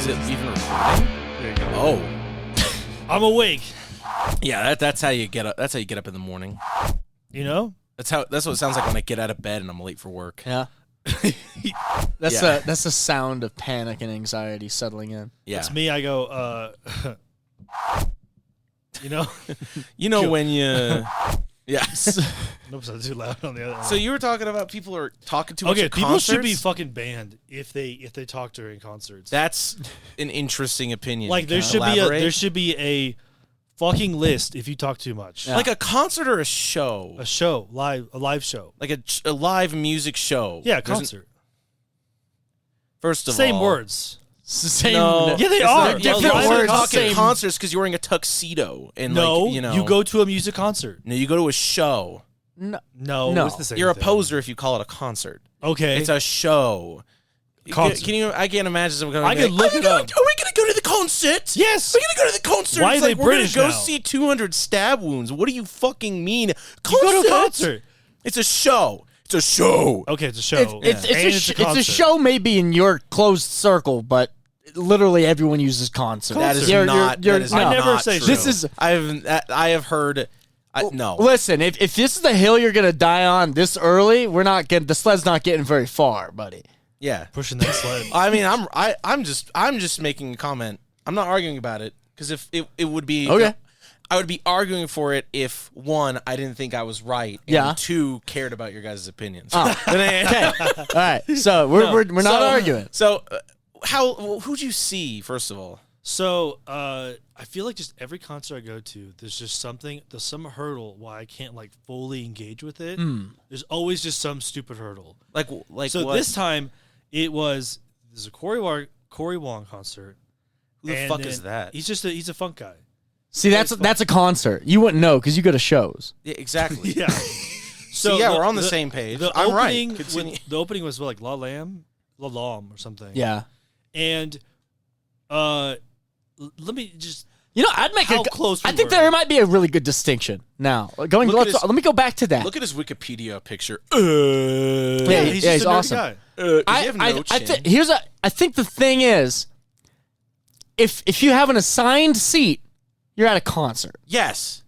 Is it even recording? There you go. Oh, I'm awake. yeah. That's how you get up. That's how you get up in the morning. You know? That's what it sounds like when I get out of bed and I'm late for work. Yeah. That's Yeah. that's the sound of panic and anxiety settling in. Yeah. It's me. I go, you know? You know when you. Yes. Nope, that's too loud on the other. So you were talking about people are talking too much okay, at people concerts? should be fucking banned if they talk during concerts. That's an interesting opinion. like there should be a fucking list if you talk too much. Yeah. Like a concert or a show? A show, a live show. Like a live music show? Yeah, There's concert. First of all, Same words. It's the same. No. Yeah, they It's are. not different live words, talking same- concerts because you're wearing a tuxedo and No, like, you know, you go to a music concert. No, you go to a show. No. No, it's the same You're a thing. poser if you call it a concert. Okay. It's a show. Concert. Can you? I can't imagine someone going. I can look it up. Are we going to go to the concert? Yes. We're going to go to the concert. Why It's are like, they we're British gonna go now? see 200 stab wounds. What do you fucking mean? You Concert? go to a concert. It's a show. It's a show. Okay, it's a show. It's And a concert. show maybe in your closed circle, but literally everyone uses concert. That is You're- not. you're- that is no. I never not say true. This is- I have heard. No. Listen, if this is the hill you're gonna die on this early, we're not getting the sled's not getting very far, buddy. Yeah. Pushing that sled. I mean, I'm just making a comment. I'm not arguing about it because if it would be Okay. I would be arguing for it if one, I didn't think I was right, and Yeah. two, cared about your guys' opinions. Okay, all right. So we're not arguing. So, who'd you see first of all? So, I feel like just every concert I go to, there's just there's some hurdle why I can't like fully engage with it. There's always just some stupid hurdle. Like So what? this time, there's a Corey Wong concert. Who the and fuck then is that? He's a funk guy. See, that's a concert. You wouldn't know because you go to shows. Yeah, exactly. Yeah. So yeah, we're on the same page. The I'm right. opening Continue. the opening was like La Lam or something. Yeah. And let me just You know, I'd make How a. close we I think were. there might be a really good distinction. Now, Look at let me go back to that. Look at his Wikipedia picture. Yeah, he's he's just a nerdy awesome. guy. Does he have no chin? I think the thing is, if you have an assigned seat, you're at a concert. Yes.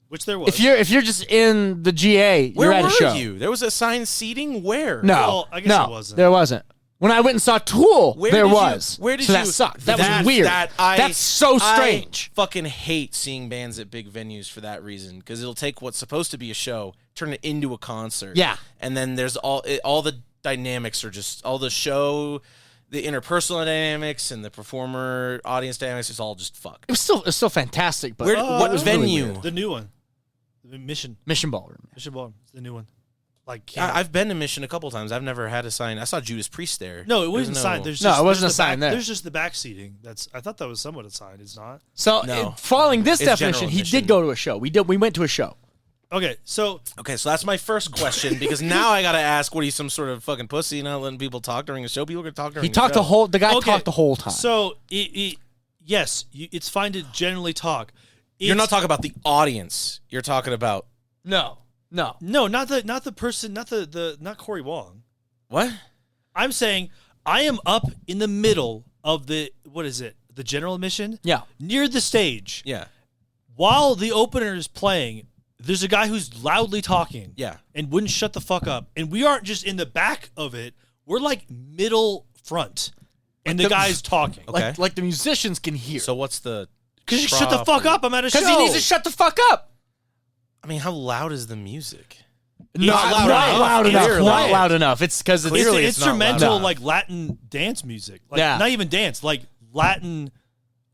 Which there was. If you're just in the GA, Where you're at were a show. you? There was assigned seating. Where? No, Well, I guess no, it wasn't. there wasn't. When I went and saw Tool, Where there did you- was. where did so that you- sucked. That was weird. That's so strange. I fucking hate seeing bands at big venues for that reason because it'll take what's supposed to be a show, turn it into a concert. Yeah. and then there's all the dynamics are just all the show, the interpersonal dynamics and the performer audience dynamics is all just fucked. It was still fantastic, but Where? it What was really venue? weird. the new one. The Mission Ballroom. Ballroom. It's the new one. Like I've been to Mission a couple times. I've never had a sign. I saw Judas Priest there. no, it There's wasn't no- signed. There's No, just, it wasn't there's a the sign back, there. There's just the back seating. I thought that was somewhat assigned. It's not. So, No. following this It's definition, general he admission. did go to a show. We went to a show. Okay, so Okay, so that's my first question because now I gotta ask: what are you, some sort of fucking pussy? Not letting people talk during a show? People are gonna talk during. He a talked show. the guy okay, talked the whole time. So yes, it's fine to generally talk. You're not talking about the audience. You're talking about no. No, not the person, not Corey Wong. what? I'm saying I am up in the middle of the the general admission? Yeah. Near the stage. Yeah, While the opener is playing, there's a guy who's loudly talking. yeah. And wouldn't shut the fuck up. And we aren't just in the back of it. We're like middle front. And the guy's talking. Okay. Like the musicians can hear. So what's the? Because you shut the trough fuck or- up. I'm at a show. Because he needs to shut the fuck up. I mean, how loud is the music? Not loud not enough. loud enough. Clearly. Not loud enough. It's because it's Clearly It's it's not loud instrumental, enough. like Latin dance music. Like, Yeah. Not even dance, like Latin.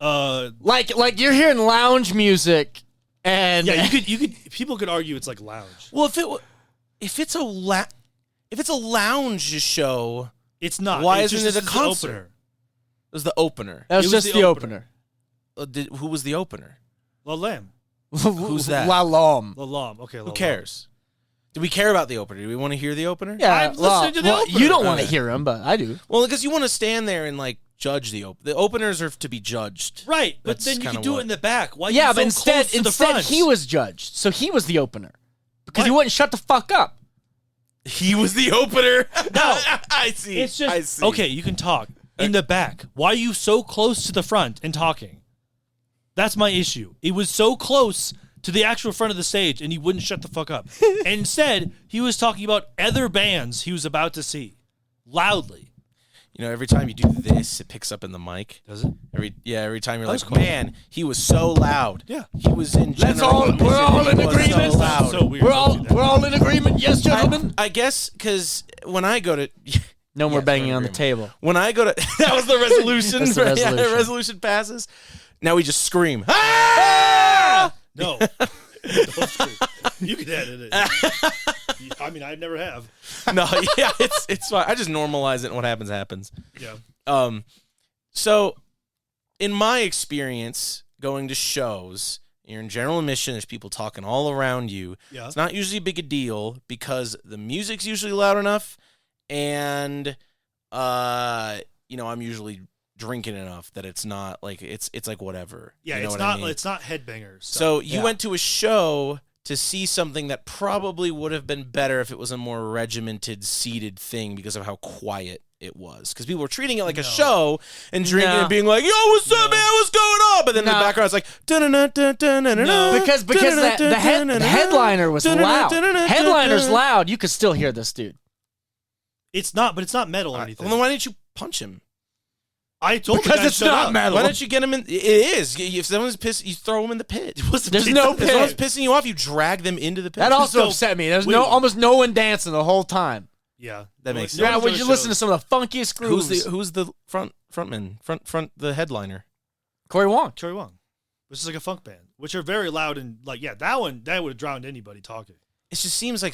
like you're hearing lounge music, and Yeah, you could. People could argue it's like lounge. Well, if it's a lounge show, It's not. Why It's isn't just- it a this is the concert? opener. it was the opener. that was It was just the the opener. opener. Who was the opener? La Lam. Who's that? La Lam. La Lam. Okay. La Who Lam. cares? Do we care about the opener? Do we want to hear the opener? Yeah, I'm listening to the opener. You don't want to Okay. hear him, but I do. Well, because you want to stand there and like judge the opener. The openers are to be judged. Right, but That's then you kinda can do what- it in the back. Why? Yeah, you but so close to the instead front? he was judged, so he was the opener because he What? wouldn't shut the fuck up. He was the opener. No. I see. It's just I see. okay. You can talk. in the back? Why are you so close to the front and talking? That's my issue. It was so close to the actual front of the stage, and he wouldn't shut the fuck up. And instead, he was talking about other bands he was about to see loudly. You know, every time you do this, it picks up in the mic. Does it? Every time you're That's like, cool. man, he was so loud. Yeah. He was in Let's general. all- we're all in He was agreement. So loud. So weird. We're all in agreement, yes, gentlemen. I guess because when I go to No more Yes, banging we're in on the agreement. table. When I go to that was the resolution. That's the Yeah, resolution. resolution passes. Now we just scream. Ah! No. Don't scream. You can edit it. I mean, I never have. No, yeah, it's fine. I just normalize it, and what happens happens. Yeah. So, in my experience, going to shows, you're in general admission. There's people talking all around you. Yeah. It's not usually big a deal because the music's usually loud enough, and you know, I'm usually drinking enough that it's not like it's like whatever. Yeah, you know it's what I not mean? it's not headbangers. So you Yeah. went to a show to see something that probably would have been better if it was a more regimented, seated thing because of how quiet it was. Because people were treating it like a No. show and drinking No. and being like, "Yo, what's up, No. man? What's going on?" But then in No. the background, it's like, No. Because the headliner was loud. Headliner's loud. You could still hear this dude. It's not, but it's not metal or Well, anything. then why didn't you punch him? I told the Because guy it's shut not up. metal. Why don't you get him in? It is. If someone's pissed, you throw him in the pit. There's no If someone's pit. pissing you off, you drag them into the pit. That also go- upset me. There's wait. almost no one dancing the whole time. Yeah, That makes Yeah, sense. when you listen to some of the funkiest grooves. Who's the frontman? The headliner. Corey Wong. Cherry Wong, which is like a funk band, which are very loud and like that would have drowned anybody talking. It just seems like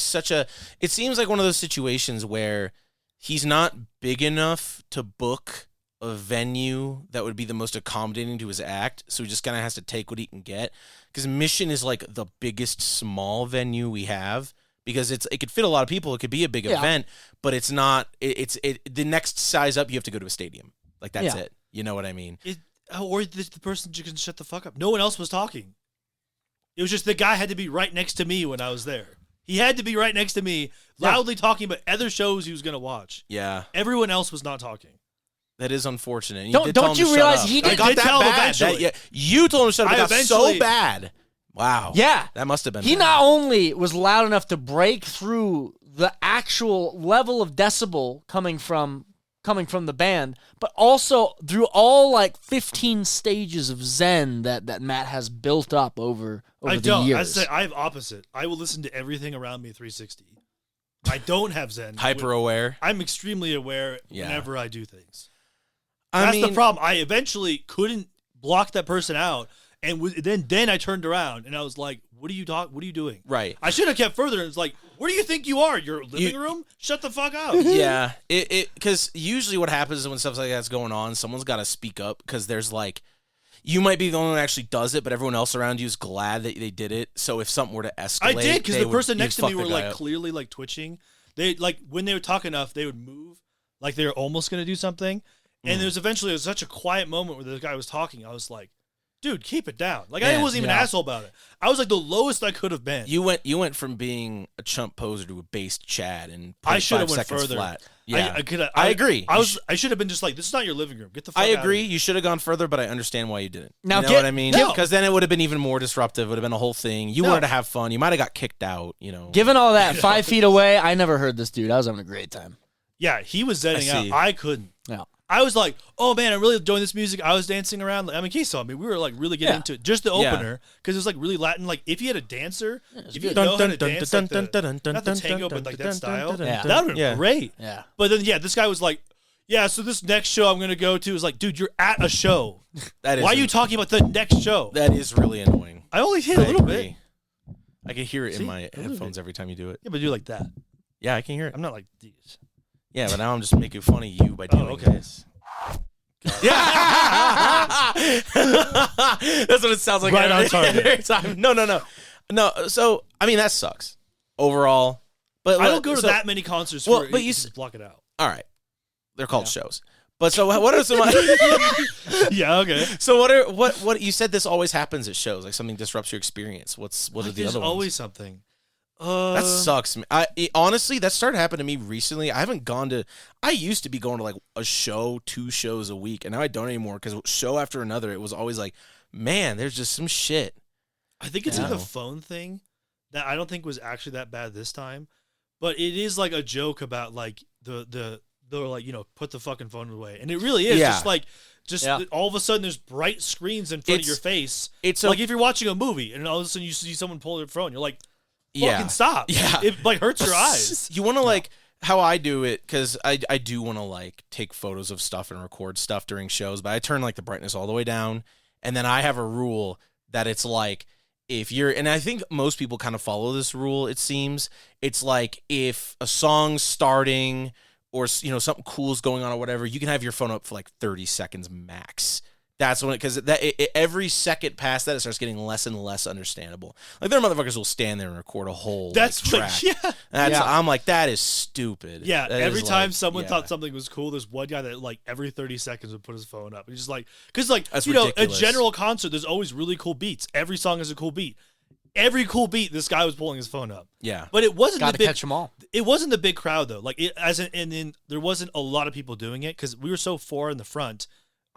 it seems like one of those situations where he's not big enough to book a venue that would be the most accommodating to his act, so he just kind of has to take what he can get. Because Mission is like the biggest small venue we have because it could fit a lot of people. It could be a big Yeah. event, but it's not. The next size up, you have to go to a stadium. Like that's Yeah. it. You know what I mean? Or the person just can shut the fuck up. No one else was talking. It was just the guy had to be right next to me when I was there. He had to be right next to me, loudly talking about other shows he was going to watch. Yeah, Everyone else was not talking. that is unfortunate. Don't you realize he I did- got did that tell him bad. eventually. Yeah, you told him to shut up. I It got so eventually- bad. Wow. Yeah. that must have been. He bad. not only was loud enough to break through the actual level of decibel coming from the band, but also through all like 15 stages of Zen that Matt has built up over I the don't. years. I say I have opposite. I will listen to everything around me 360. I don't have Zen. hyper aware. I'm extremely aware Yeah. whenever I do things. I That's mean, the problem. I eventually couldn't block that person out, and then I turned around and I was like, "What are you What are you doing?" right. I should have kept further. And it's like, "Where do you think you are? Your living You- room? Shut the fuck up." Yeah, because usually what happens is when stuff like that's going on, someone's got to speak up because there's like, you might be the only one that actually does it, but everyone else around you is glad that they did it. So if something were to escalate, I did because they the would- person you'd next to fuck me the were guy like up. clearly like twitching. They like when they would talk enough, they would move like they were almost going to do something. Mm. And there was such a quiet moment where the guy was talking. I was like, "Dude, keep it down." Like I Man, wasn't even an asshole about it. I was like the lowest I could have been. You went from being a chump poser to a based Chad and I should have 0.5 went seconds further. flat. Yeah, I agree. I should have been just like, "This is not your living room. Get the fuck I out of agree. here." You should have gone further, but I understand why you didn't. Now you know get- what I mean? No. Because then it would have been even more disruptive. It would have been a whole thing. You No. wanted to have fun. You might have got kicked out. You know. Given all that, 5 feet away, I never heard this dude. I was having a great time. Yeah, he was zetting I see. out. I couldn't. Yeah. I was like, "Oh man, I'm really enjoying this music." I was dancing around. I mean, he saw me. We were like really getting Yeah. into it. Just the Yeah. opener because it was like really Latin. Like if he had a dancer, if you good. know how to dance, like not the tango, but like that style, Yeah. that would have been Yeah. great. Yeah. But then yeah, this guy was like, "Yeah, so this next show I'm gonna go to is like, dude, you're at a show. That is Why are you talking about the next show?" That is really annoying. I only hit a I little agree. bit. I can hear it See? in my A little headphones bit. every time you do it. Yeah, but do like that. Yeah, I can hear it. I'm not like these. Yeah, but now I'm just making fun of you by doing okay. this. Yeah, that's what it sounds like. Right on every, target. every time. No. So I mean that sucks overall. But I don't go to so- that many concerts. Well, where but you you just block it out. All right, they're called shows. But so what are some? Yeah, okay. So what you said this always happens at shows, like something disrupts your experience. What are the There's other ones? always something. That sucks. Honestly, that started happening to me recently. I haven't gone to. I used to be going to like a show, 2 shows a week, and now I don't anymore because show after another, it was always like, man, there's just some shit. I think it's like the phone thing that I don't think was actually that bad this time, but it is like a joke about like they're like, put the fucking phone away, and it really is just all of a sudden there's bright screens in front of your face. It's like if you're watching a movie and all of a sudden you see someone pull their phone, you're like, fucking stop. Yeah. It like hurts your eyes. You want to like how I do it, because I do want to like take photos of stuff and record stuff during shows, but I turn like the brightness all the way down, and then I have a rule that it's like, if you're, and I think most people kind of follow this rule, it seems, it's like if a song's starting or something cool's going on or whatever, you can have your phone up for like 30 seconds max. That's when because every second past that, it starts getting less and less understandable. Like, there are motherfuckers who'll stand there and record a whole track. I'm like, that is stupid. Yeah, that every is time someone thought something was cool, there's one guy that like every 30 seconds would put his phone up. He's just like, because like that's a ridiculous. general concert, there's always really cool beats. Every song has a cool beat. Every cool beat, this guy was pulling his phone up. Yeah, but it wasn't got the to big, catch them all. It wasn't the big crowd though. Like and then there wasn't a lot of people doing it because we were so far in the front.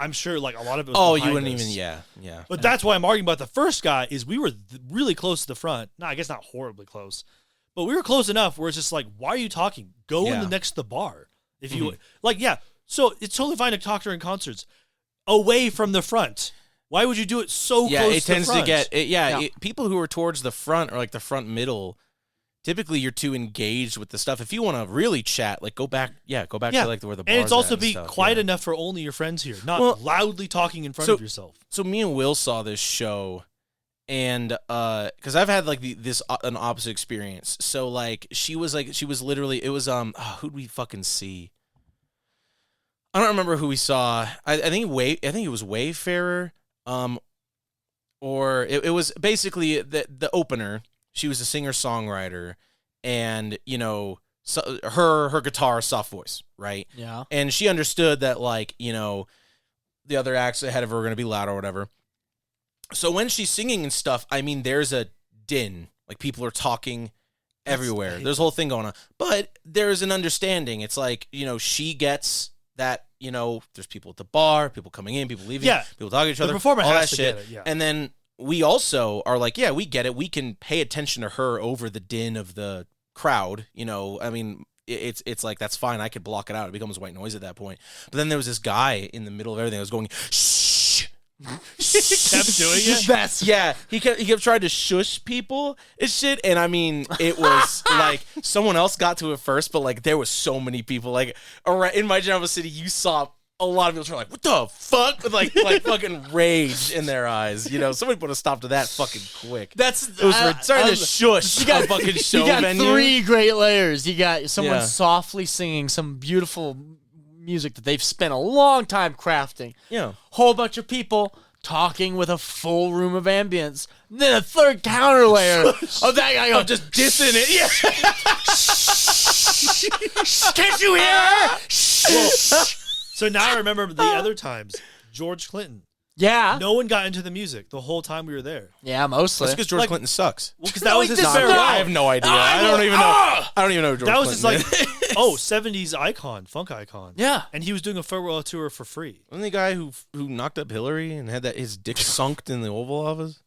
I'm sure like a lot of it was you wouldn't us. even yeah. But that's why I'm arguing about the first guy is we were really close to the front. No, I guess not horribly close, but we were close enough where it's just like, why are you talking? Go in the next to the bar. If you so it's totally fine to talk during concerts away from the front. Why would you do it so close to the front? Yeah, it tends to get people who are towards the front or like the front middle. Typically, you're too engaged with the stuff. If you want to really chat, like go back to like where the bars and it's also at be stuff. quiet enough for only your friends here, not loudly talking in front of yourself. So me and Will saw this show, and because I've had like an opposite experience. So like she was literally, it was who'd we fucking see? I don't remember who we saw. I think it was Wayfarer, or it was basically the opener. She was a singer-songwriter, and, her guitar, soft voice, right? Yeah. And she understood that, like, the other acts ahead of her were going to be loud or whatever. So when she's singing and stuff, I mean, there's a din. Like, people are talking everywhere. There's a whole thing going on. But there's an understanding. It's like, she gets that, there's people at the bar, people coming in, people leaving, people talking to each other, the performer all has that to shit. get it, yeah. And then we also are like, yeah, we get it. We can pay attention to her over the din of the crowd. I mean, it's like, that's fine. I could block it out. It becomes white noise at that point. But then there was this guy in the middle of everything that was going, shh. He kept doing it? He kept trying to shush people and shit. And I mean, it was like someone else got to it first, but like there was so many people. Like in my general city, you saw a lot of people trying like, what the fuck? With like fucking rage in their eyes. Somebody put a stop to that fucking quick. It was starting to shush a fucking show venue. 3 great layers. You got someone softly singing some beautiful music that they've spent a long time crafting. Yeah. Whole bunch of people talking with a full room of ambience. Then a third counter layer of that guy going, just dissing it. Yeah. Can't you hear her? So now I remember the other times. George Clinton. Yeah. No one got into the music the whole time we were there. Yeah, mostly. That's because George Clinton sucks. Well, because that was his farewell. I have no idea. I don't even know. Who George that was Clinton just like, 70s icon, funk icon. Yeah. And he was doing a farewell tour for free. Wasn't the guy who knocked up Hillary and had his dick sunk in the Oval Office?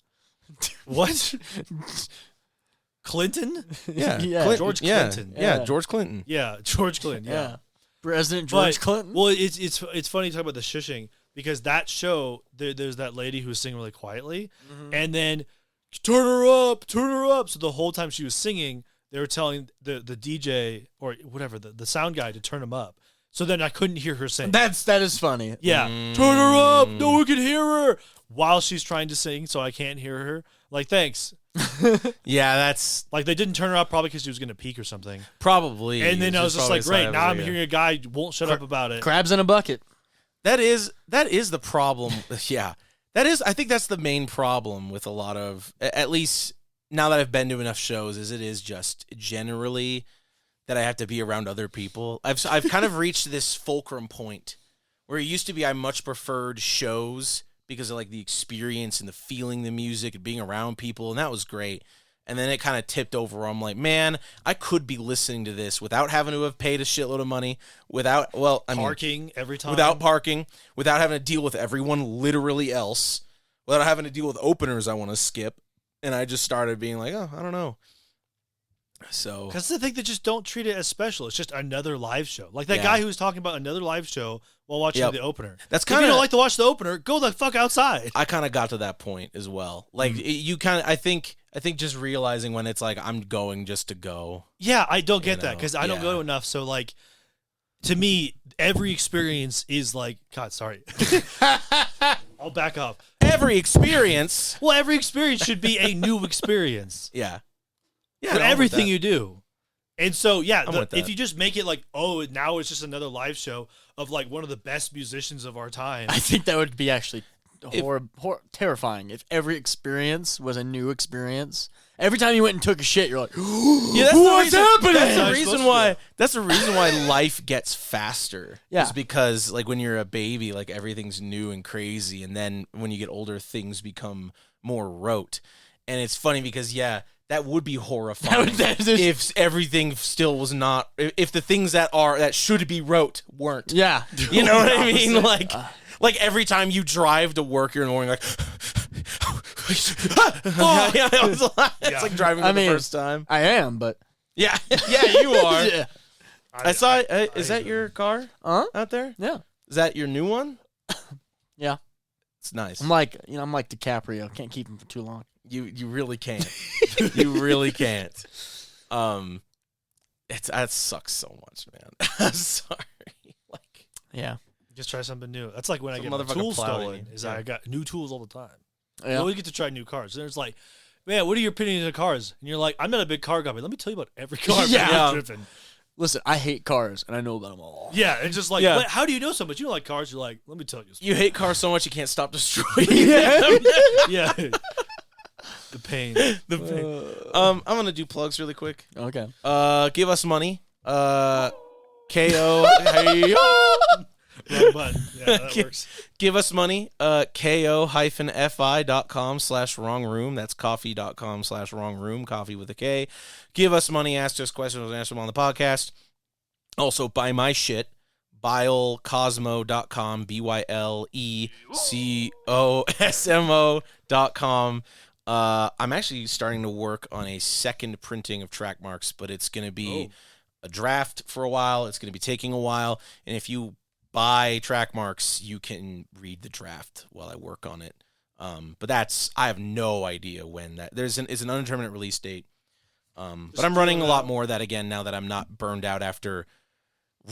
What? Clinton? Yeah. George Clinton. Yeah, George Clinton. Yeah, George Clinton. Yeah. President George Clinton. Well, it's funny to talk about the shushing because that show there's that lady who was singing really quietly, and then turn her up. So the whole time she was singing, they were telling the DJ or whatever the sound guy to turn him up. So then I couldn't hear her sing. That is funny. Yeah, turn her up. No one can hear her while she's trying to sing, so I can't hear her. Like, thanks. Yeah, that's like they didn't turn her up probably because she was going to peak or something. Probably. And then I was just like, great. Now I'm hearing a guy who won't shut up about it. Crabs in a bucket. That is the problem. Yeah, I think that's the main problem with a lot of, at least now that I've been to enough shows, is it is just generally that I have to be around other people. I've kind of reached this fulcrum point where it used to be I much preferred shows because of like the experience and the feeling, the music and being around people, and that was great. And then it kind of tipped over. I'm like, man, I could be listening to this without having to have paid a shitload of money, parking every time. without parking, without having to deal with everyone literally else, without having to deal with openers I want to skip. And I just started being like, oh, I don't know. So, because I think they just don't treat it as special. It's just another live show. Like that Yeah. guy who was talking about another live show while watching Yep. the opener. That's If you kinda- don't like to watch the opener, go the fuck outside. I kind of got to that point as well. Like you kind of, I think just realizing when it's like I'm going just to go. Yeah, I don't get that know, because I don't yeah. go enough. So like, to me, every experience is like, God, sorry. I'll back up. Every experience, Well, every experience should be a new experience yeah, for no, I'm with everything that. you do. And so, yeah, I'm with that. if you just make it like, oh, now it's just another live show of like one of the best musicians of our time. I think that would be actually terrifying if every experience was a new experience. Every time you went and took a shit, you're like, Yeah, that's what's the reason, happening? That's How the you're reason supposed why. to That's the reason why life gets faster. Yeah. is because like when you're a baby, like everything's new and crazy, and then when you get older, things become more rote. And it's funny because that would be horrifying if everything still was not. If the things that should be rote weren't. yeah. You know what I mean? Like every time you drive to work, you're in the morning like. Yeah, it's like driving for the first time. I am, but Yeah, you are. yeah. I saw. Is that your car out there? Yeah. Is that your new one? Yeah. It's nice. I'm like DiCaprio. Can't keep him for too long. You really can't. You really can't. That sucks so much, man. I'm sorry. Like, Yeah. Just try something new. That's like when I Some get my motherfucker tools plowed stolen. in. Is Yeah. I got new tools all the time. You Yeah. always get to try new cars. And it's like, man, what are your opinions of cars? And you're like, I'm not a big car guy, but let me tell you about every car Yeah. I've driven. Listen, I hate cars, and I know about them all. Yeah, and just like, Yeah. "But how do you know so much? You don't like cars. You're like, let me tell you. you hate cars so much you can't stop destroying them. Yeah. The pain. The pain. I'm gonna do plugs really quick. Okay. Give us money. KO. Hey, Wrong button. Yeah, that works. Give us money. ko-fi.com/wrong room. That's coffee.com/wrong room. Coffee with a K. Give us money. Ask us questions. We'll answer them on the podcast. Also, buy my shit. ByleCosmo.com. ByleCosmo.com. I'm actually starting to work on a second printing of track marks, but it's going to be a draft for a while. It's going to be taking a while. And if you buy track marks, you can read the draft while I work on it. But I have no idea when that it's an undetermined release date. But I'm running a lot more of that again now that I'm not burned out after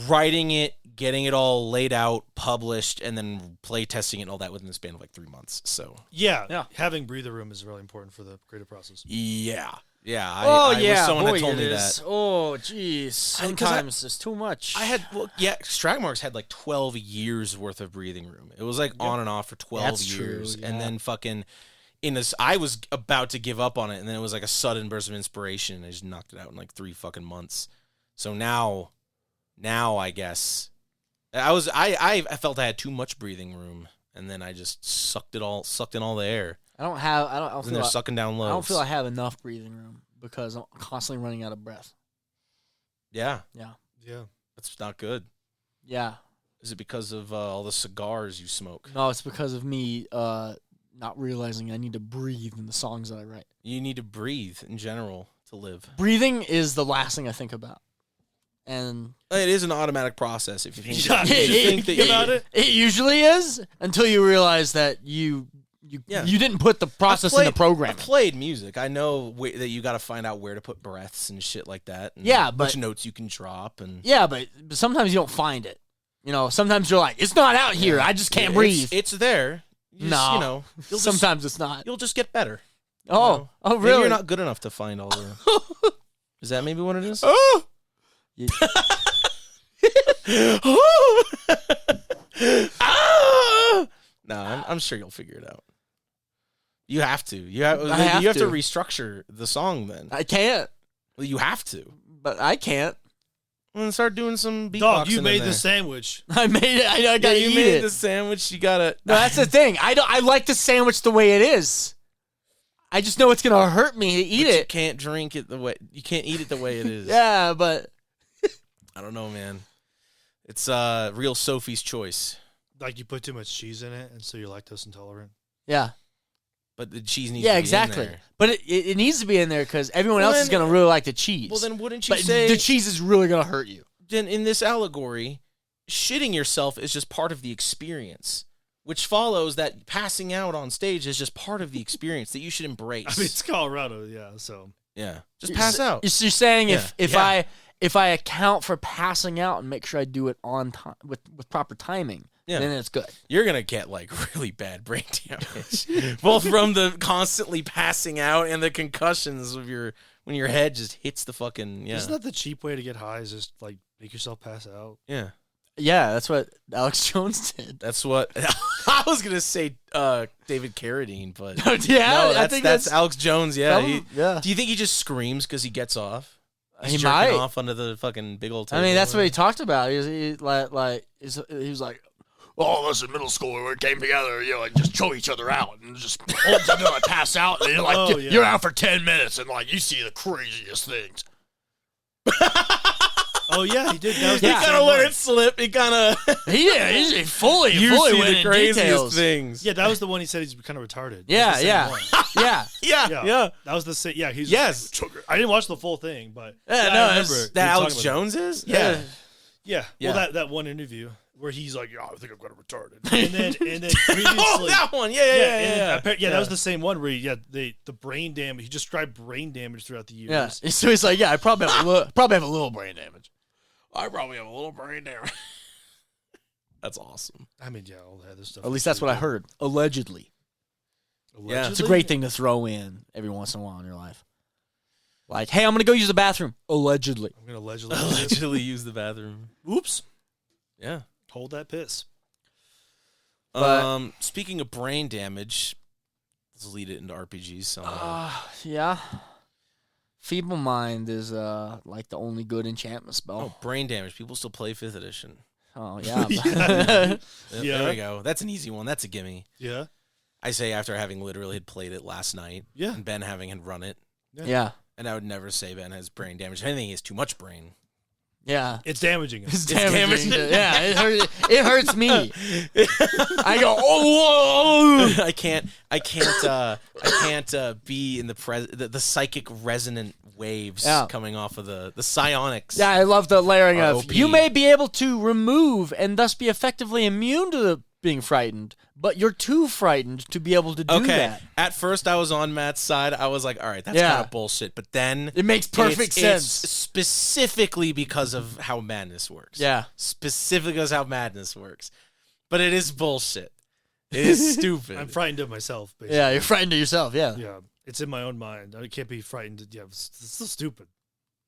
writing it, getting it all laid out, published, and then play testing it and all that within the span of like 3 months. So Yeah. Having breather room is really important for the creative process. yeah. Oh, I yeah. wish someone boy, had told it me is. that. Oh, jeez. Sometimes it's too much. Trackmarks had like 12 years worth of breathing room. It was like on and off for 12 That's true, years. yeah. And then fucking I was about to give up on it, and then it was like a sudden burst of inspiration, and I just knocked it out in like 3 fucking months. So now I guess I felt I had too much breathing room, and then I just sucked in all the air. I don't And feel they're sucking down loads. I don't feel I have enough breathing room because I'm constantly running out of breath. Yeah, Yeah. that's not good. Yeah. Is it because of all the cigars you smoke? No, it's because of me not realizing I need to breathe in the songs that I write. You need to breathe in general to live. Breathing is the last thing I think about. And It is an automatic process if you think, Yeah, if you think that about it. it usually is until you realize that you didn't put the process in the program. I've played music. I know that you got to find out where to put breaths and shit like that. And Yeah, but- which notes you can drop and Yeah, but sometimes you don't find it. You know, sometimes you're like, it's not out here. I just can't breathe. It's there. You just, No. you know, Sometimes it's not. you'll just get better. Oh, Maybe really? you're not good enough to find all the. Is that maybe what it is? Oh. No, I'm sure you'll figure it out. You have to. You have have to to. restructure the song. Then I can't, well, you have to. but I can't. And start doing some beatboxing. Dog, you made in there. the sandwich. I made it. I Yeah, gotta you eat made it. the sandwich. You gotta. No, that's the thing. I like the sandwich the way it is. I just know it's gonna hurt me to eat But You it. can't drink it the way you can't eat it the way it is. Yeah, but I don't know, man. It's real Sophie's choice. Like you put too much cheese in it, and so you're lactose intolerant. yeah, But the cheese needs yeah, to be exactly. in there. But it needs to be in there because everyone Well, else is then- gonna really like the cheese. Well, then wouldn't you but say the cheese is really gonna hurt you. then in this allegory, shitting yourself is just part of the experience, which follows that passing out on stage is just part of the experience that you should embrace. I mean, it's Colorado, yeah. So yeah, just pass out. You're saying if Yeah. if I account for passing out and make sure I do it on time with proper timing, Yeah. then it's good. You're gonna get like really bad brain damage, both from the constantly passing out and the concussions of when your head just hits the fucking isn't that the cheap way to get high? Is just like make yourself pass out. yeah. Yeah, that's what Alex Jones did. That's what I was gonna say. David Carradine, but Yeah, no, I that's, think that's that's Alex Jones. Yeah, yeah. Do you think he just screams because he gets off? He's He jerking might. off under the fucking big old I table. mean, that's what he talked about. He was like, All of us in middle school, we came together, you know, and just choke each other out and just hold until I pass out. And you're like, Oh, yeah. you're out for 10 minutes and like you see the craziest things. Oh yeah, he did. That was He the kind same of let one. it slip. He kind of he fully you fully see went the in craziest details. things. Yeah, that was the one he said he's kind of retarded. Yeah, That's the same yeah. one. Yeah. Yeah, Yeah. yeah. That was the same. Yeah, he's Yes. I didn't watch the full thing, but Yeah, I no, remember it's- we were That Alex talking about Jones is. Yeah. Yeah. Yeah. Yeah. Well, that one interview where he's like, "Yeah, I think I'm kind of retarded," and then previously, Oh, that one. Yeah, yeah, yeah. and yeah, then that was the same one where the brain damage. He described brain damage throughout the years. Yeah. So he's like, yeah, I probably have a little brain damage. I probably have a little brain damage. That's awesome. I mean, yeah, all that other stuff. At least that's what I heard. Allegedly. Yeah. It's a great thing to throw in every once in a while in your life. Like, hey, I'm going to go use the bathroom. Allegedly. I'm gonna allegedly. Allegedly use the bathroom. Oops. Yeah. Hold that piss. But- Speaking of brain damage, let's lead it into RPGs somehow. Yeah. Feeble Mind is like the only good enchantment Oh, spell. brain damage. People still play 5th edition. Oh, yeah. Yeah. Yeah. There we go. That's an easy one. That's a gimme. Yeah. I say after having literally had played it last night Yeah. and Ben having had run it. Yeah. And I would never say Ben has brain damage. If anything, he has too much brain. Yeah. It's damaging. It's damaging. damaging. Yeah, it hurts me. I go, oh, I can't be in the psychic resonant waves Yeah. coming off of the psionics. Yeah, I love the layering of ROP. you may be able to remove and thus be effectively immune to the being frightened, but you're too frightened to be able to do Okay. that. At first, I was on Matt's side. I was like, all right, that's Yeah. kind of bullshit. But then It makes perfect it's sense. specifically because of how madness works. Yeah. Specifically because how madness works. But it is bullshit. It is stupid. I'm frightened of myself. Basically. Yeah, you're frightened of yourself. Yeah. Yeah. It's in my own mind. I can't be frightened. Yeah. It's so stupid.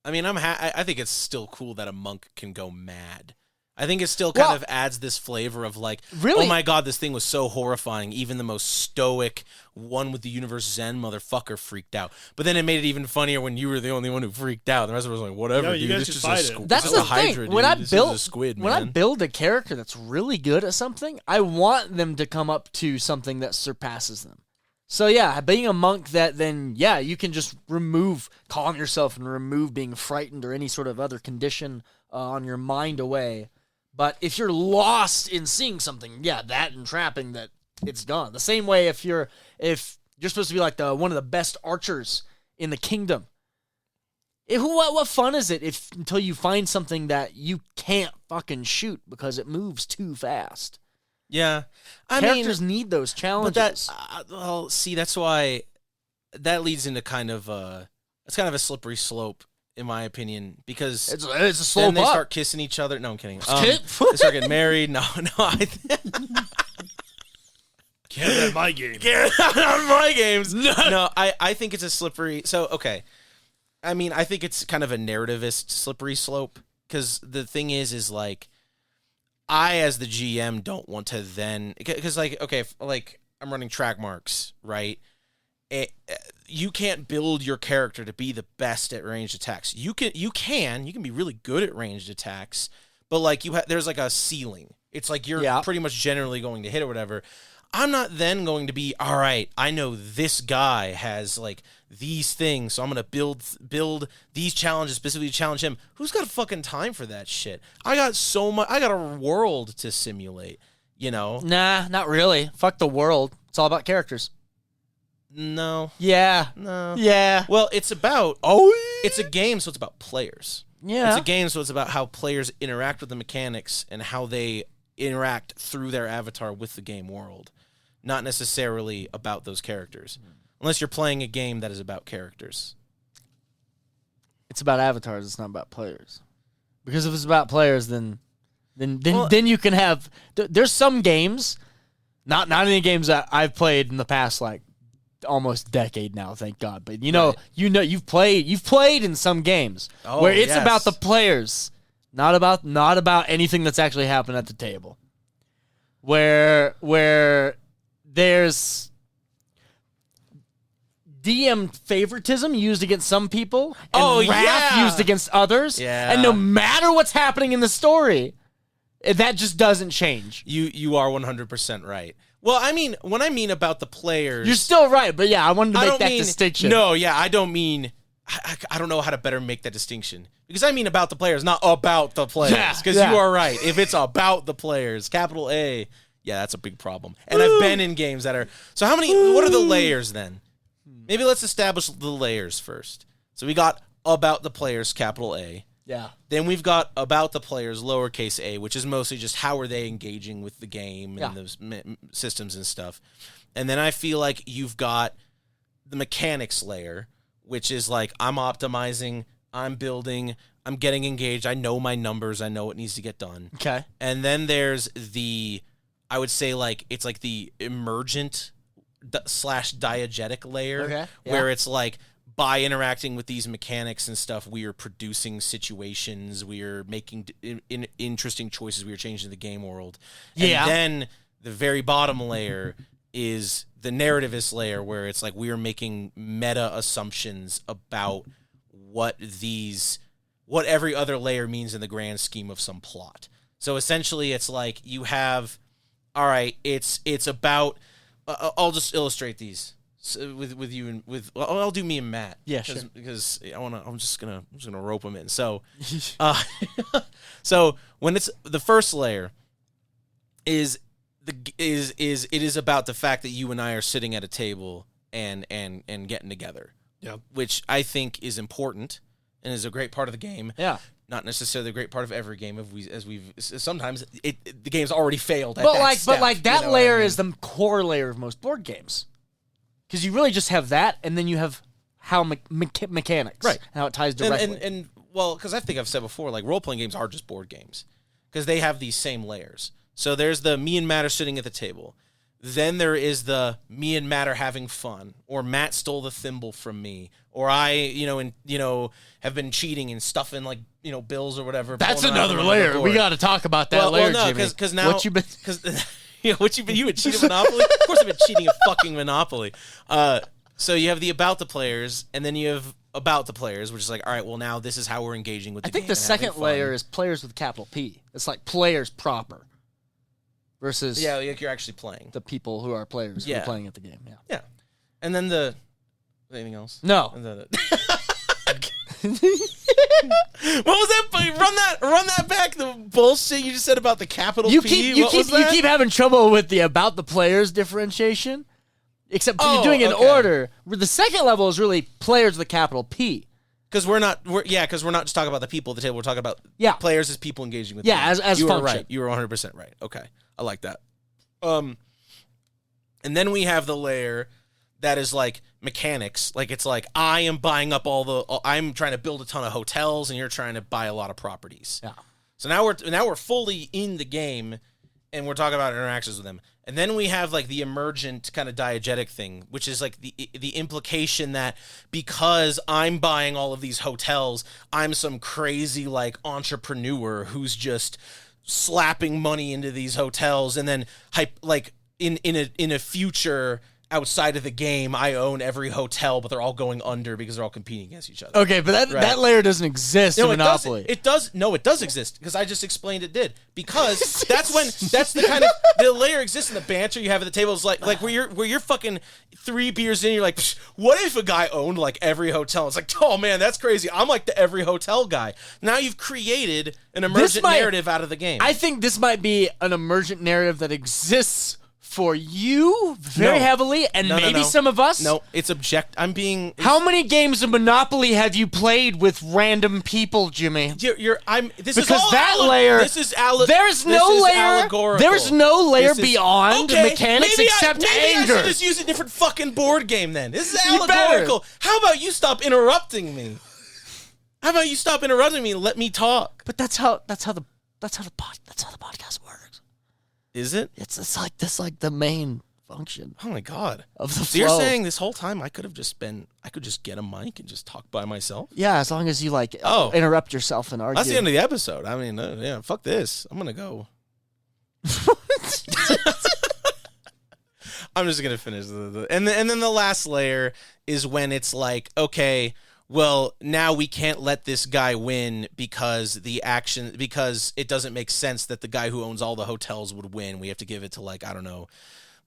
I mean, I think it's still cool that a monk can go mad. I think it still kind Well, of adds this flavor of like, really- oh my god, this thing was so horrifying. Even the most stoic, one with the universe Zen motherfucker freaked out. But then it made it even funnier when you were the only one who freaked out. The rest of us were like, whatever, No, you dude. guys This should is fight a it. squid. That's this the is a hydra, thing. dude. When I This build is a squid, when I man. build a character that's really good at something, I want them to come up to something that surpasses them. So yeah, being a monk that then you can just calm yourself and remove being frightened or any sort of other condition on your mind away. But if you're lost in seeing something, that entrapping that it's gone. The same way if you're supposed to be like one of the best archers in the kingdom. What fun is it until you find something that you can't fucking shoot because it moves too fast? Yeah. I Characters mean, need those challenges. but well, see, that's why that leads into kind of a slippery slope, in my opinion, because it's a slow then they up. start kissing each other. No, I'm kidding. Kid- They start getting married. No. Can't have my game. Get out of my games. No, I think it's a slippery. So, okay. I mean, I think it's kind of a narrativist slippery slope because the thing is like, I, as the GM, don't want to then, because like, okay, like I'm running track marks, right? You can't build your character to be the best at ranged attacks. You can be really good at ranged attacks, but like there's like a ceiling. It's like you're pretty much generally going to hit or whatever. I'm not then going to be, all right, I know this guy has like these things, so I'm going to build these challenges specifically to challenge him. Who's got fucking time for that shit? I got a world to simulate, you know? Nah, not really. Fuck the world. It's all about characters. No. Yeah. No. Yeah. Well, it's a game, so it's about players. Yeah. It's a game, so it's about how players interact with the mechanics and how they interact through their avatar with the game world. Not necessarily about those characters. Unless you're playing a game that is about characters. It's about avatars. It's not about players. Because if it's about players, then you can have. There's some games, not any games that I've played in the past like almost decade now. Thank God. But you've played in some games where it's about the players, not about anything that's actually happened at the table. Where there's DM favoritism used against some people, and wrath used against others. Yeah. And no matter what's happening in the story, that just doesn't change. You are 100% right. Well, I mean, when I mean about the players, You're still right, but yeah, I wanted to make that distinction. No, yeah, I don't mean. I don't know how to better make that distinction because I mean about the players, not about the players. Because you are right. If it's about the players, capital A, yeah, that's a big problem. And I've been in games that are. So how many? What are the layers then? Maybe let's establish the layers first. So we got about the players, capital A. Yeah. Then we've got about the players, lowercase a, which is mostly just how are they engaging with the game and those systems and stuff. And then I feel like you've got the mechanics layer, which is like I'm optimizing, I'm building, I'm getting engaged. I know my numbers. I know what needs to get done. Okay. And then there's I would say like it's like the emergent / diegetic layer where it's like by interacting with these mechanics and stuff, we are producing situations, we are making interesting choices, we are changing the game world. Yeah. And then the very bottom layer is the narrativist layer where it's like we are making meta assumptions about what every other layer means in the grand scheme of some plot. So essentially it's like you have, all right, it's about, I'll just illustrate these with you and with. I'll do me and Matt. Yeah, sure. Because I'm just gonna rope them in. So, so when it's the first layer, it is about the fact that you and I are sitting at a table and getting together. Yeah. Which I think is important and is a great part of the game. Yeah. Not necessarily a great part of every game. Sometimes the game's already failed. At But that that layer is the core layer of most board games, because you really just have that, and then you have how mechanics, right? How it ties directly. And well, because I think I've said before, like role playing games are just board games because they have these same layers. So there's the me and Matt are sitting at the table. Then there is the me and Matt are having fun, or Matt stole the thimble from me, or I, have been cheating and stuffing like bills or whatever. That's another layer. We got to talk about that layer. Well, no, because now what you been you would cheat at Monopoly? Of course, I've been cheating at fucking Monopoly. So you have the about the players, and then you have about the players, which is like, all right, well now this is how we're engaging with the game. I think the second layer is players with capital P. It's like players proper. Versus like you're actually playing. The people who are players who are playing at the game. Yeah. Yeah. And then anything else? No. What was that? Run that back. The bullshit you just said about the capital you P. You keep having trouble with the about the players differentiation. Except you're doing it in order. The second level is really players with a capital P. Because we're not just talking about the people at the table. We're talking about players as people engaging with. Yeah, the as you function. Were right. You were 100% right. Okay, I like that. And then we have the layer that is like mechanics. Like it's like I am buying up I'm trying to build a ton of hotels, and you're trying to buy a lot of properties. Yeah. So now we're fully in the game, and we're talking about interactions with them. And then we have like the emergent kind of diegetic thing, which is like the implication that because I'm buying all of these hotels, I'm some crazy like entrepreneur who's just slapping money into these hotels, and then in a future outside of the game, I own every hotel, but they're all going under because they're all competing against each other. Okay, but that layer doesn't exist in Monopoly. It does exist because I just explained it did. Because that's the kind of the layer exists in the banter you have at the table is like where you're fucking 3 beers in, you're like, what if a guy owned like every hotel? It's like, oh man, that's crazy. I'm like the every hotel guy. Now you've created an emergent narrative out of the game. I think this might be an emergent narrative that exists for you very heavily, and maybe some of us. No, it's I'm being. How many games of Monopoly have you played with random people, Jimmy? This is because all that layer. This is there's no layer. Allegorical. There's no layer beyond mechanics except anger. I should just use a different fucking board game then. This is allegorical. How about you stop interrupting me? How about you stop interrupting me and let me talk? But that's how the podcast works. Is it? It's like the main function. Oh my god! Of the so flow. You're saying this whole time I could just get a mic and just talk by myself? Yeah, as long as you interrupt yourself and argue. That's the end of the episode. I mean, yeah, fuck this. I'm gonna go. I'm just gonna finish and then the last layer is when it's like, okay, well, now we can't let this guy win because it doesn't make sense that the guy who owns all the hotels would win. We have to give it to, like, I don't know,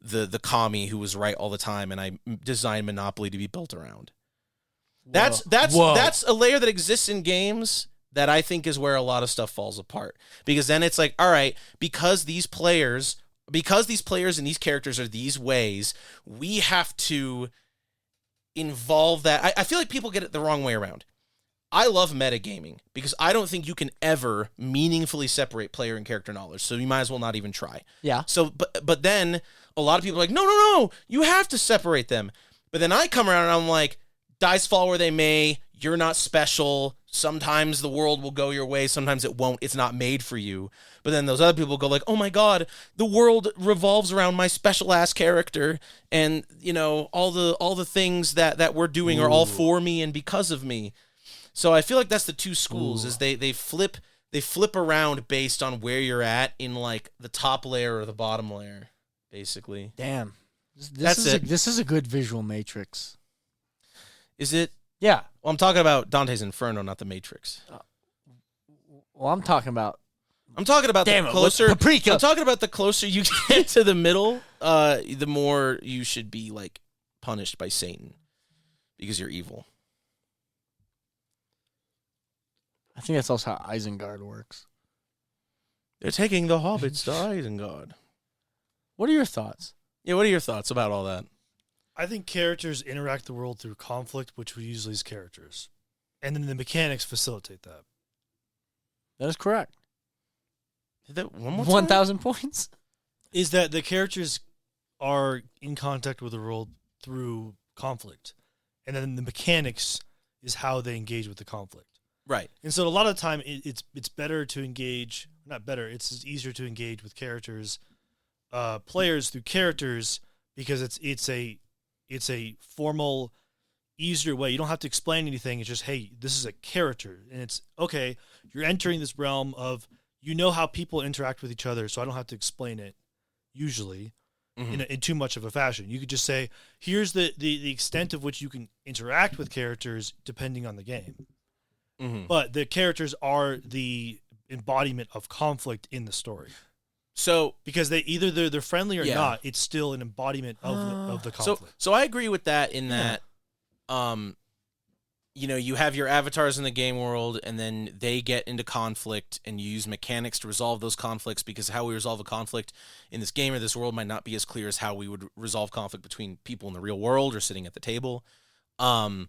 the commie who was right all the time, and I designed Monopoly to be built around. That's a layer that exists in games that I think is where a lot of stuff falls apart. Because then it's like, all right, because these players and these characters are these ways, we have to involve that. I feel like people get it the wrong way around. I love metagaming because I don't think you can ever meaningfully separate player and character knowledge, so you might as well not even try. Yeah. So, but then a lot of people are like, no, you have to separate them. But then I come around and I'm like, dice fall where they may. You're not special. Sometimes the world will go your way. Sometimes it won't. It's not made for you. But then those other people go like, oh my God, the world revolves around my special ass character. And, you know, all the things that we're doing are all for me and because of me. So I feel like that's the two schools is they flip around based on where you're at in like the top layer or the bottom layer, basically. Damn. This is a good visual matrix. Is it? Yeah. Well, I'm talking about Dante's Inferno, not the Matrix. Well, I'm talking about the closer Paprika. I'm talking about the closer you get to the middle, the more you should be like punished by Satan because you're evil. I think that's also how Isengard works. They're taking the hobbits to Isengard. What are your thoughts? Yeah, what are your thoughts about all that? I think characters interact the world through conflict, which usually is characters. And then the mechanics facilitate that. That is correct. Did that one more 1,000 points? Is that the characters are in contact with the world through conflict. And then the mechanics is how they engage with the conflict. Right. And so a lot of the time it's better to engage, not better, it's easier to engage with characters, players through characters because it's a formal, easier way. You don't have to explain anything. It's just, hey, this is a character. And it's, okay, you're entering this realm of, you know how people interact with each other, so I don't have to explain it, usually, in too much of a fashion. You could just say, here's the extent of which you can interact with characters depending on the game. Mm-hmm. But the characters are the embodiment of conflict in the story. So because they're friendly or not, it's still an embodiment of the conflict. So I agree with that in that, you know, you have your avatars in the game world, and then they get into conflict, and you use mechanics to resolve those conflicts because how we resolve a conflict in this game or this world might not be as clear as how we would resolve conflict between people in the real world or sitting at the table. And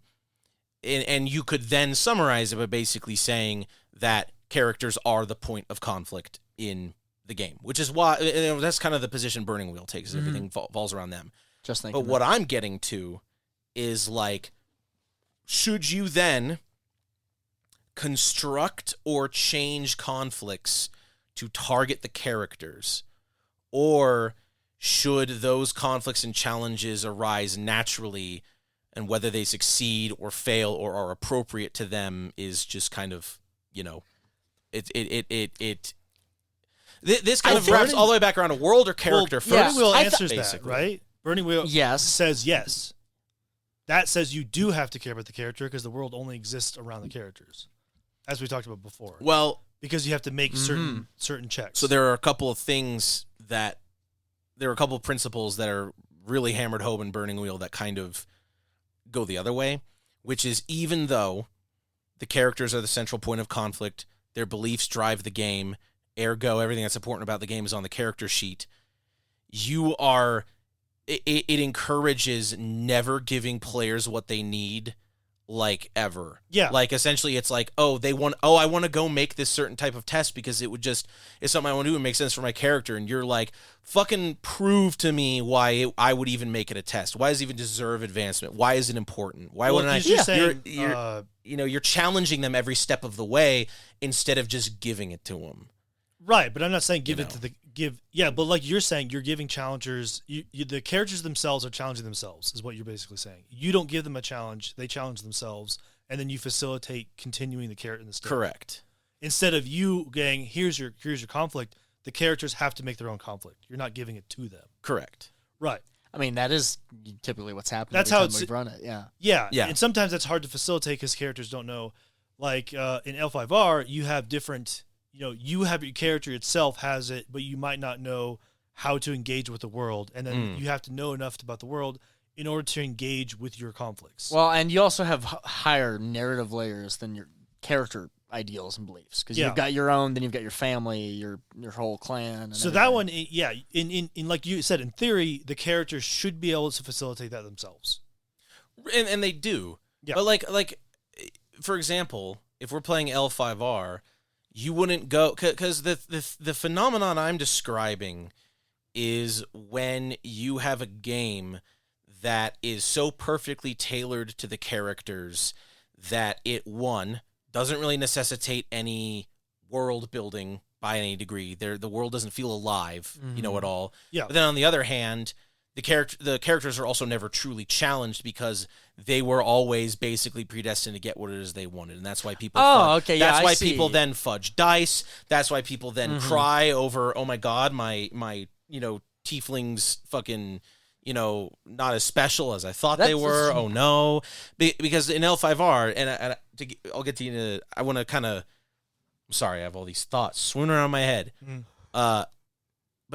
you could then summarize it by basically saying that characters are the point of conflict in the game, which is why that's kind of the position Burning Wheel takes. Everything falls around them. Just thinking. But what I'm getting to is like, should you then construct or change conflicts to target the characters, or should those conflicts and challenges arise naturally, and whether they succeed or fail or are appropriate to them is just kind of, you know, This kind of wraps all the way back around to world or character first. Burning Wheel answers that, right? Burning Wheel Yes. says yes. That says you do have to care about the character because the world only exists around the characters, as we talked about before. Well, Because you have to make certain checks. so there are a couple of principles that are really hammered home in Burning Wheel that kind of go the other way, which is even though the characters are the central point of conflict, their beliefs drive the game, ergo everything that's important about the game is on the character sheet, it encourages never giving players what they need, like, ever. Yeah. Like, essentially, it's like, I want to go make this certain type of test because it's something I want to do and makes sense for my character. And you're like, fucking prove to me why I would even make it a test. Why does it even deserve advancement? Why is it important? Why wouldn't I? You're saying, You're challenging them every step of the way instead of just giving it to them. right, but I'm not saying but like you're saying, you're giving challengers, the characters themselves are challenging themselves, is what you're basically saying. You don't give them a challenge, they challenge themselves, and then you facilitate continuing the character in the story. Correct. Instead of you going, here's your conflict, the characters have to make their own conflict. You're not giving it to them. Correct. Right. I mean, that is typically what's happened. That's every how time it's- we've run it. Yeah. Yeah. And sometimes that's hard to facilitate because characters don't know. Like in L5R, you have different, you have your character itself has it, but you might not know how to engage with the world. And then you have to know enough about the world in order to engage with your conflicts. Well, and you also have higher narrative layers than your character ideals and beliefs because Yeah. you've got your own, then you've got your family, your whole clan. And So everything. that one, in like you said, in theory, the characters should be able to facilitate that themselves. And they do. Yeah. But like for example, if we're playing L5R, you wouldn't go because the phenomenon I'm describing is when you have a game that is so perfectly tailored to the characters that it doesn't really necessitate any world building by any degree. The world doesn't feel alive, at all. Yeah. But then on the other hand, the characters are also never truly challenged because they were always basically predestined to get what it is they wanted, and that's why people. That's why people then fudge dice. That's why people then cry over, oh my god, my tieflings fucking not as special as I thought they were. Oh no, because in L5R, and I'll get to you. I want to kind of. I'm sorry, I have all these thoughts swimming around my head. But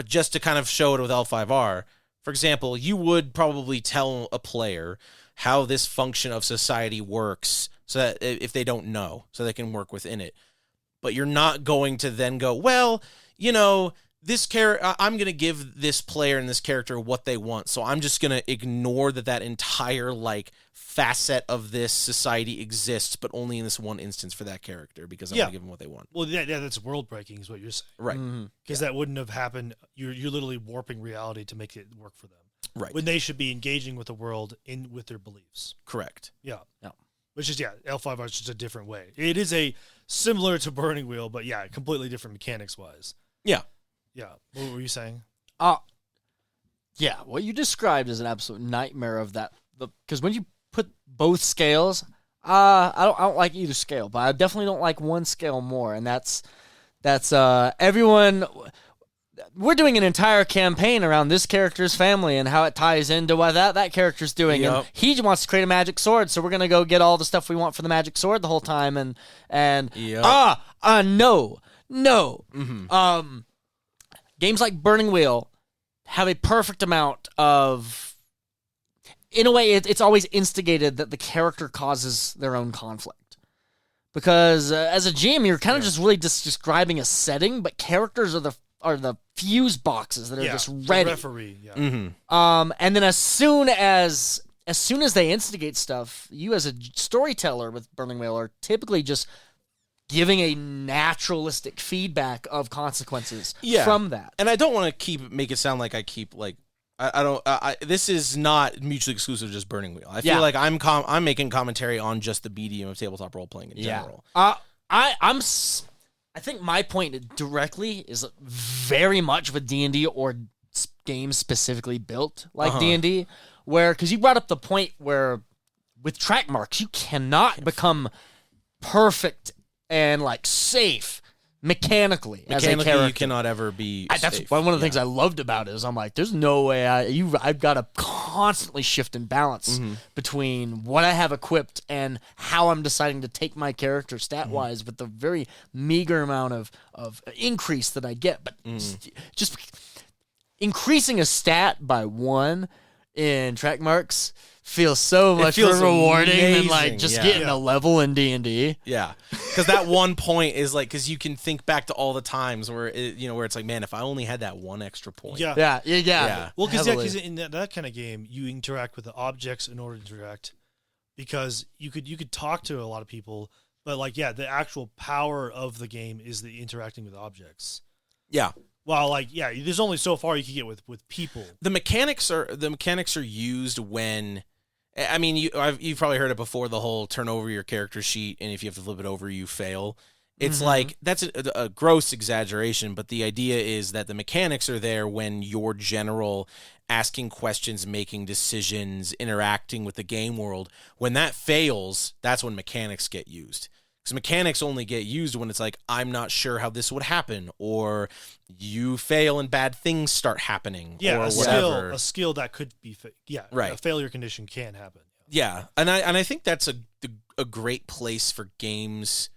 just to kind of show it with L5R, for example, you would probably tell a player how this function of society works so that if they don't know, so they can work within it. But you're not going to then go, well, this I'm going to give this player and this character what they want. So I'm just going to ignore that entire facet of this society exists, but only in this one instance for that character because I'm going to give them what they want. Well, yeah, that's world breaking is what you're saying. Right. Because that wouldn't have happened. You're literally warping reality to make it work for them. Right. When they should be engaging with the world with their beliefs. Correct. Yeah. Yeah. Which is, L5R is just a different way. It is similar to Burning Wheel, but completely different mechanics wise. Yeah. Yeah. What were you saying? Yeah, what you described is an absolute nightmare of that. Because when you put both scales, I don't like either scale, but I definitely don't like one scale more, and that's everyone. We're doing an entire campaign around this character's family and how it ties into what that character's doing, and he wants to create a magic sword, so we're gonna go get all the stuff we want for the magic sword the whole time, and no. Games like Burning Wheel have a perfect amount of, in a way, it's always instigated that the character causes their own conflict. Because as a GM, you're kind of just really just describing a setting, but characters are the fuse boxes that are just ready. The referee. Yeah. And then as soon as they instigate stuff, you as a storyteller with Burning Wheel are typically just giving a naturalistic feedback of consequences from that. And I don't want to make it sound like I keep I don't. This is not mutually exclusive to just Burning Wheel. I feel like I'm making commentary on just the medium of tabletop role playing in general. I think my point directly is very much with D&D or games specifically built like D&D, where because you brought up the point where with track marks you cannot become perfect and safe mechanically as a Mechanically, character. you cannot ever be. That's safe. one of the things I loved about it is I'm like, there's no way I've got to constantly shift and balance between what I have equipped and how I'm deciding to take my character stat wise with the very meager amount of increase that I get. But just increasing a stat by 1 in track marks feels so much more feels rewarding than amazing, like just yeah. getting a level in D&D. Yeah, because that 1 point is like, because you can think back to all the times where where it's like, man, if I only had that 1 extra point. Yeah. Yeah. Well, because heavily. in that kind of game, you interact with the objects in order to interact, because you could talk to a lot of people, but like the actual power of the game is the interacting with objects. Yeah. Well, there's only so far you can get with people. The mechanics are used when, I mean, you've probably heard it before, the whole turn over your character sheet, and if you have to flip it over, you fail. It's like, that's a gross exaggeration, but the idea is that the mechanics are there when your general asking questions, making decisions, interacting with the game world. When that fails, that's when mechanics get used. Because mechanics only get used when it's like, I'm not sure how this would happen, or you fail and bad things start happening, or whatever. A skill that could be, right. A failure condition can happen. Yeah, and I think that's a great place for games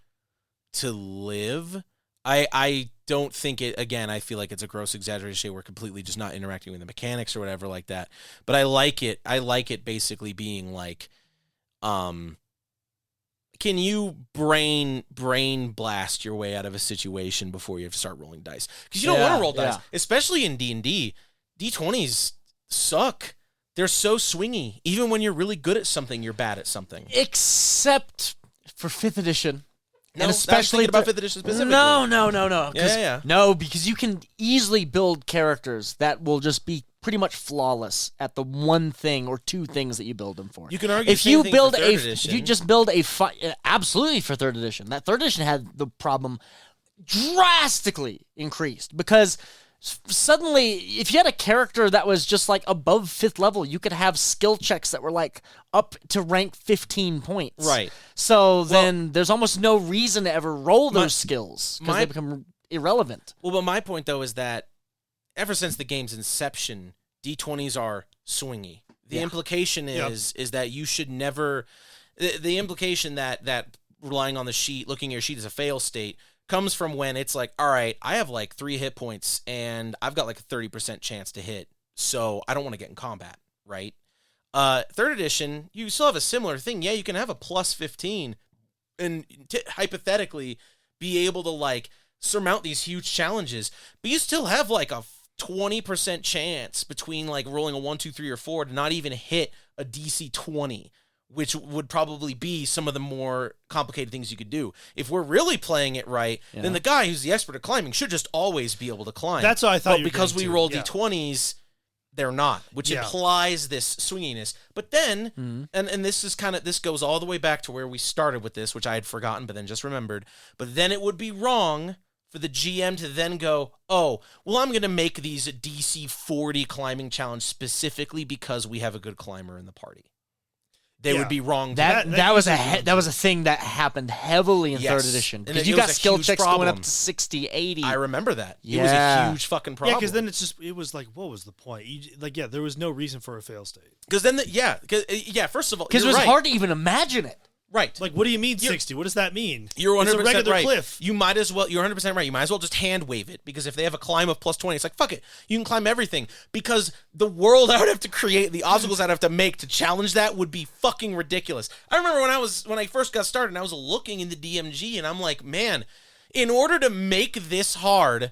to live. I don't think it, again, I feel like it's a gross exaggeration. We're completely just not interacting with the mechanics or whatever like that. But I like it. I like it basically being like, can you brain blast your way out of a situation before you have to start rolling dice? Because you don't want to roll dice, especially in D&D. D20s suck. They're so swingy. Even when you're really good at something, you're bad at something. Except for 5th edition. No, and especially about 5th edition specifically. No. Yeah. No, because you can easily build characters that will just be pretty much flawless at the one thing or two things that you build them for. You can argue if you build edition. if you just build absolutely for 3rd edition. That 3rd edition had the problem drastically increased because suddenly, if you had a character that was just like above 5th level, you could have skill checks that were like up to rank 15 points. Right. So then there's almost no reason to ever roll those skills because they become irrelevant. Well, but my point though is that ever since the game's inception, D20s are swingy. The implication is that you should never. The implication that relying on the sheet, looking at your sheet as a fail state, comes from when it's like, all right, I have like 3 hit points and I've got like a 30% chance to hit, so I don't want to get in combat, right? 3rd edition, you still have a similar thing. Yeah, you can have a plus 15 and hypothetically be able to like surmount these huge challenges, but you still have like a 20% chance between like rolling a 1, 2, 3, or 4 to not even hit a DC 20. Which would probably be some of the more complicated things you could do. If we're really playing it right, then the guy who's the expert at climbing should just always be able to climb. That's what I thought. But because we roll D20s, they're not, which implies this swinginess. But then, and this is this goes all the way back to where we started with this, which I had forgotten, but then just remembered. But then it would be wrong for the GM to then go, oh, well, I'm going to make these a DC 40 climbing challenge specifically because we have a good climber in the party. They would be wrong. That was a thing that happened heavily in 3rd edition because you got skill checks going up to 60, 80. I remember that. Yeah. It was a huge fucking problem. Yeah, because then it was like, what was the point? There was no reason for a fail state. Because then, first of all, because it was hard to even imagine it. Right. Like, what do you mean 60? What does that mean? You're 100% it's a regular right. cliff. You're 100% right. You might as well just hand wave it, because if they have a climb of plus 20, it's like, fuck it. You can climb everything, because the world I would have to create, the obstacles I'd have to make to challenge that would be fucking ridiculous. I remember when I first got started and I was looking in the DMG and I'm like, man, in order to make this hard,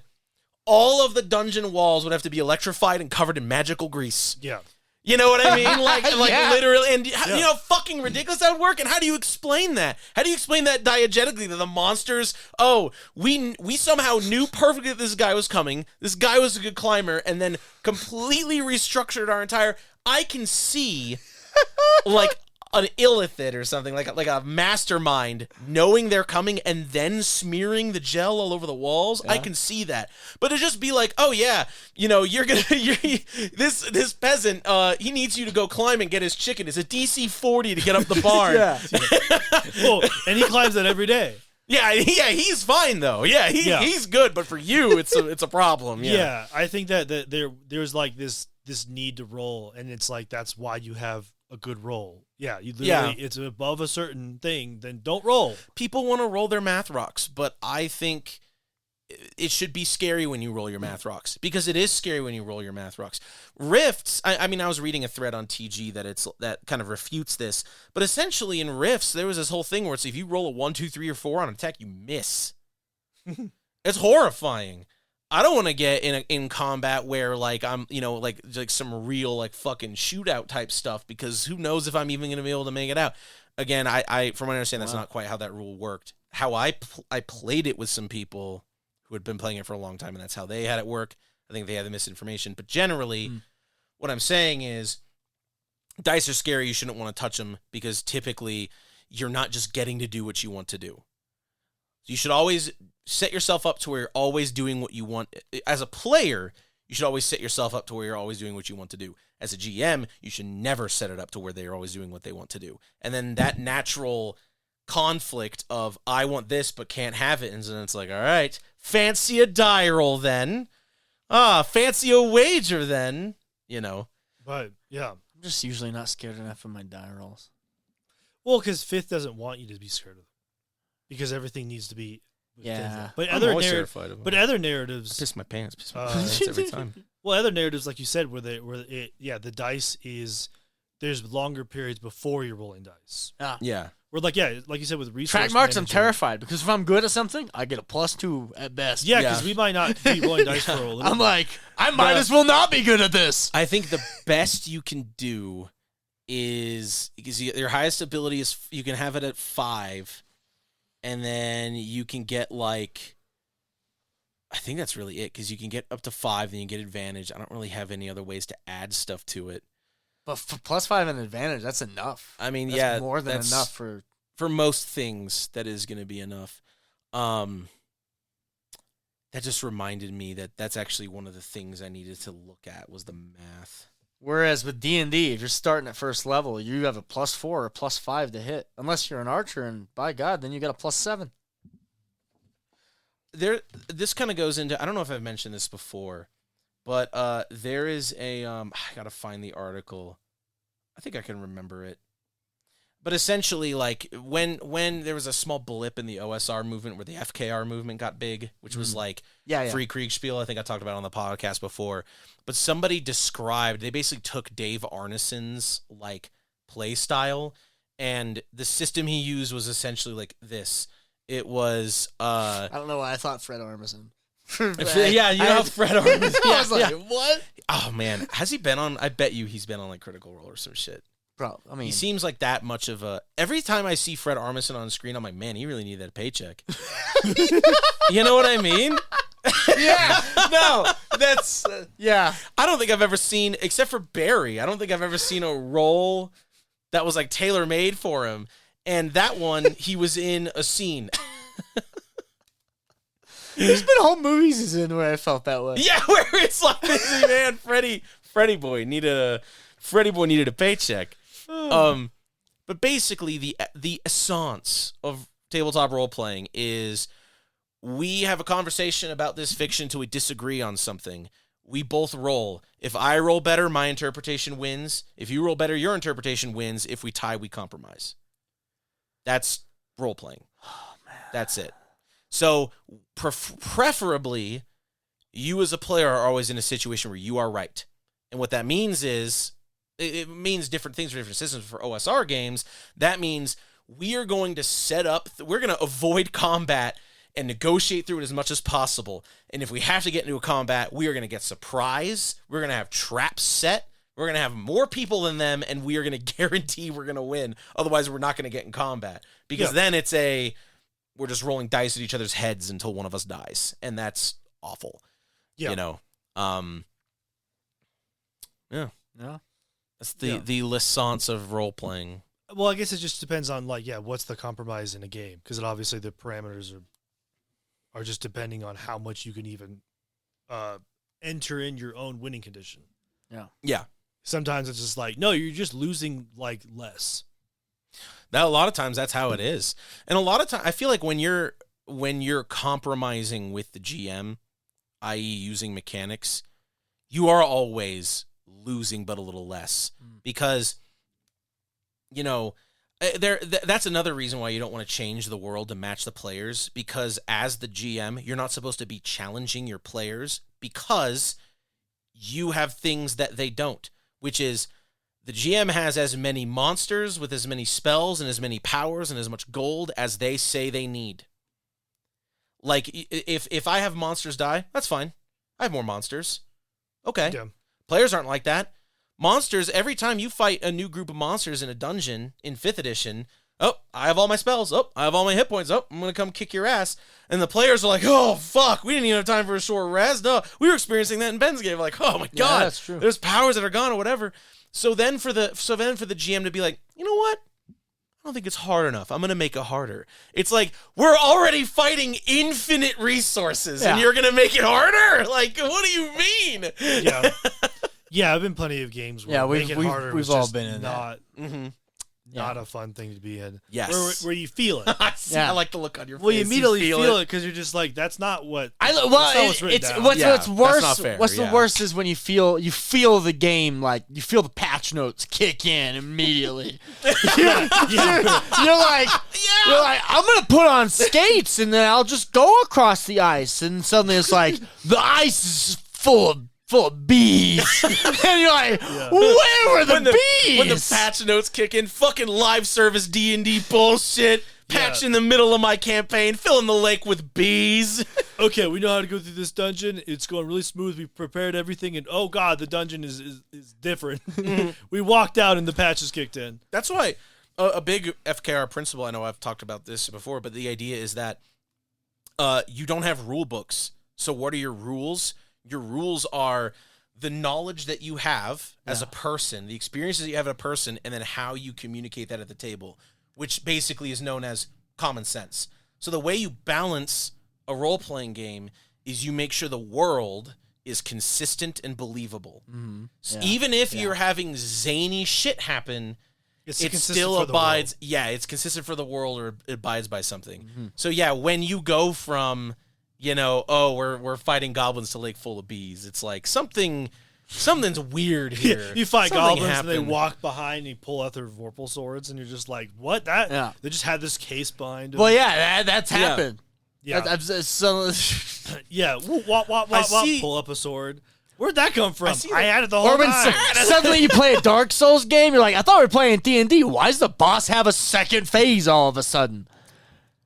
all of the dungeon walls would have to be electrified and covered in magical grease. Yeah. You know what I mean? Like literally, and you know how fucking ridiculous that would work? And how do you explain that? How do you explain that diegetically to the monsters? Oh, we somehow knew perfectly that this guy was coming. This guy was a good climber, and then completely restructured our entire. I can see like an illithid or something, like a mastermind knowing they're coming and then smearing the gel all over the walls. I can see that. But to just be like, oh yeah, this peasant, he needs you to go climb and get his chicken. It's a DC 40 to get up the barn. Oh, and he climbs that every day. Yeah, he's fine though. Yeah, he's good, but for you, it's a problem. Yeah, I think that there's like this need to roll, and it's like that's why you have a good roll. Yeah, you literally it's above a certain thing, then don't roll. People want to roll their math rocks, but I think it should be scary when you roll your math rocks, because it is scary when you roll your math rocks. Rifts, I mean, I was reading a thread on TG that kind of refutes this, but essentially in Rifts, there was this whole thing where it's if you roll a 1, 2, 3, or 4 on an attack, you miss. It's horrifying. I don't want to get in combat where like I'm, like some real like fucking shootout type stuff, because who knows if I'm even going to be able to make it out. Again, I from what I understand, that's not quite how that rule worked. How I played it with some people who had been playing it for a long time, and that's how they had it work. I think they had the misinformation. But generally, what I'm saying is dice are scary. You shouldn't want to touch them, because typically you're not just getting to do what you want to do. You should always set yourself up to where you're always doing what you want. As a player, you should always set yourself up to where you're always doing what you want to do. As a GM, you should never set it up to where they're always doing what they want to do. And then that natural conflict of I want this but can't have it, and then it's like, all right, fancy a die roll then. Fancy a wager then. But yeah, I'm just usually not scared enough of my die rolls. well, because Fifth doesn't want you to be scared of them, because everything needs to be. with Yeah. Fifth. But I'm other always terrified of them. other I narratives. piss my pants. Uh, Every time. Well, other narratives, like you said, the dice is there's longer periods before you're rolling dice. Yeah. Or like you said with resource Track marks, I'm management. terrified, because if I'm good at something, I get a +2 at best. Yeah, because we might not be rolling dice for a little. I'm like, I might as well not be good at this. I think the best you can do is, because your highest ability is, you can have it at 5, and then you can get like, I think that's really it, because you can get up to 5, then you get advantage. I don't really have any other ways to add stuff to it. But for +5 and advantage, that's enough. I mean, That's more than that's- enough for. for most things. That is going to be enough. That just reminded me that that's actually one of the things I needed to look at was the math. Whereas with D&D, if you're starting at first level, you have a +4 or +5 to hit. Unless you're an archer, and by God, then you got a +7. This kind of goes into, I don't know if I've mentioned this before, but there is a I gotta find the article. I think I can remember it. But essentially, like when there was a small blip in the OSR movement where the FKR movement got big, which was like Free Kriegspiel, I think I talked about it on the podcast before. But somebody described, they basically took Dave Arneson's like play style, and the system he used was essentially like this. It was I don't know why I thought Fred Armisen. yeah, you know Fred Armisen. I was like, what? Oh man, has he been on? I bet you he's been on like Critical Role or some shit. Bro, I mean, He seems like that much of a. Every time I see Fred Armisen on screen, I'm like, man, he really needed that paycheck. You know what I mean? yeah, no, that's yeah. I don't think I've ever seen, except for Barry, I don't think I've ever seen a role that was like tailor made for him. And that one, he was in a scene. There's been whole movies he's in where I felt that way. Yeah, where it's like, man, Freddy boy needed a paycheck. But basically, the essence of tabletop role playing is we have a conversation about this fiction until we disagree on something. We both roll. If I roll better, my interpretation wins. If you roll better, your interpretation wins. If we tie, we compromise. That's role playing. Oh man, that's it. So preferably, you as a player are always in a situation where you are right. And what that means is, it means different things for different systems. For OSR games, that means we are going to set up, we're going to avoid combat and negotiate through it as much as possible. And if we have to get into a combat, we are going to get surprise. We're going to have traps set. We're going to have more people than them, and we are going to guarantee we're going to win. Otherwise, we're not going to get in combat. Because then it's we're just rolling dice at each other's heads until one of us dies. And that's awful. Yeah. You know? Yeah. Yeah. That's the l'essence of role-playing. Well, I guess it just depends on, like, what's the compromise in a game? Because obviously the parameters are just depending on how much you can even enter in your own winning condition. Yeah. Yeah. Sometimes it's just like, no, you're just losing, like, less. That a lot of times that's how it is. And a lot of times I feel like when you're compromising with the GM, i.e. using mechanics, you are always losing but a little less because that's another reason why you don't want to change the world to match the players, because as the GM, you're not supposed to be challenging your players because you have things that they don't, which is the GM has as many monsters with as many spells and as many powers and as much gold as they say they need. Like, if I have monsters die, that's fine. I have more monsters. Okay. Yeah. Players aren't like that. Monsters, every time you fight a new group of monsters in a dungeon in 5th edition, oh, I have all my spells. Oh, I have all my hit points. Oh, I'm going to come kick your ass. And the players are like, oh, fuck, we didn't even have time for a short rest. No, we were experiencing that in Ben's game. Like, oh, my God. that's true. There's powers that are gone or whatever. So then for the GM to be like, you know what? I don't think it's hard enough. I'm going to make it harder. It's like, we're already fighting infinite resources, and Yeah. you're going to make it harder? Like, what do you mean? Yeah. Yeah, I've been plenty of games where Yeah, make it harder we've was all just been in not, Mm-hmm. not a fun thing to be in. Yes. Where you feel it. Yeah. I like the look on your Well, you face. immediately feel it because you're just like, that's not what. Well, that's not what's written it's down. what's Yeah, what's that's worse. not fair, What's the yeah. worst is when you feel the game, like you feel the patch notes kick in immediately. you're like, I'm gonna put on skates and then I'll just go across the ice, and suddenly it's like the ice is full of bees, and you're like, where were the bees? When the patch notes kick in, fucking live service D&D bullshit. Patch in the middle of my campaign, filling the lake with bees. Okay, we know how to go through this dungeon. It's going really smooth. We prepared everything, and oh god, the dungeon is different. We walked out and the patches kicked in. That's why a big FKR principle, I know I've talked about this before, but the idea is that you don't have rule books. So what are your rules? Your rules are the knowledge that you have as a person, the experiences that you have as a person, and then how you communicate that at the table, which basically is known as common sense. So the way you balance a role-playing game is you make sure the world is consistent and believable. So even if you're having zany shit happen, It's it consistent still for the abides. Yeah, it's consistent for the world, or it abides by something. So yeah, when you go from, we're fighting goblins to lake full of bees, it's like something's weird here. Yeah, you fight Something goblins and they happened. walk behind and you pull out their Vorpal swords and you're just like, what? That? Yeah. They just had this case behind them. Well, yeah, that's happened. Yeah. Yeah. Wop, wop, wop, wop. see- Pull up a sword. Where'd that come from? see I that- had it the whole Or when time. suddenly you play a Dark Souls game, you're like, I thought we were playing D&D. Why does the boss have a second phase all of a sudden?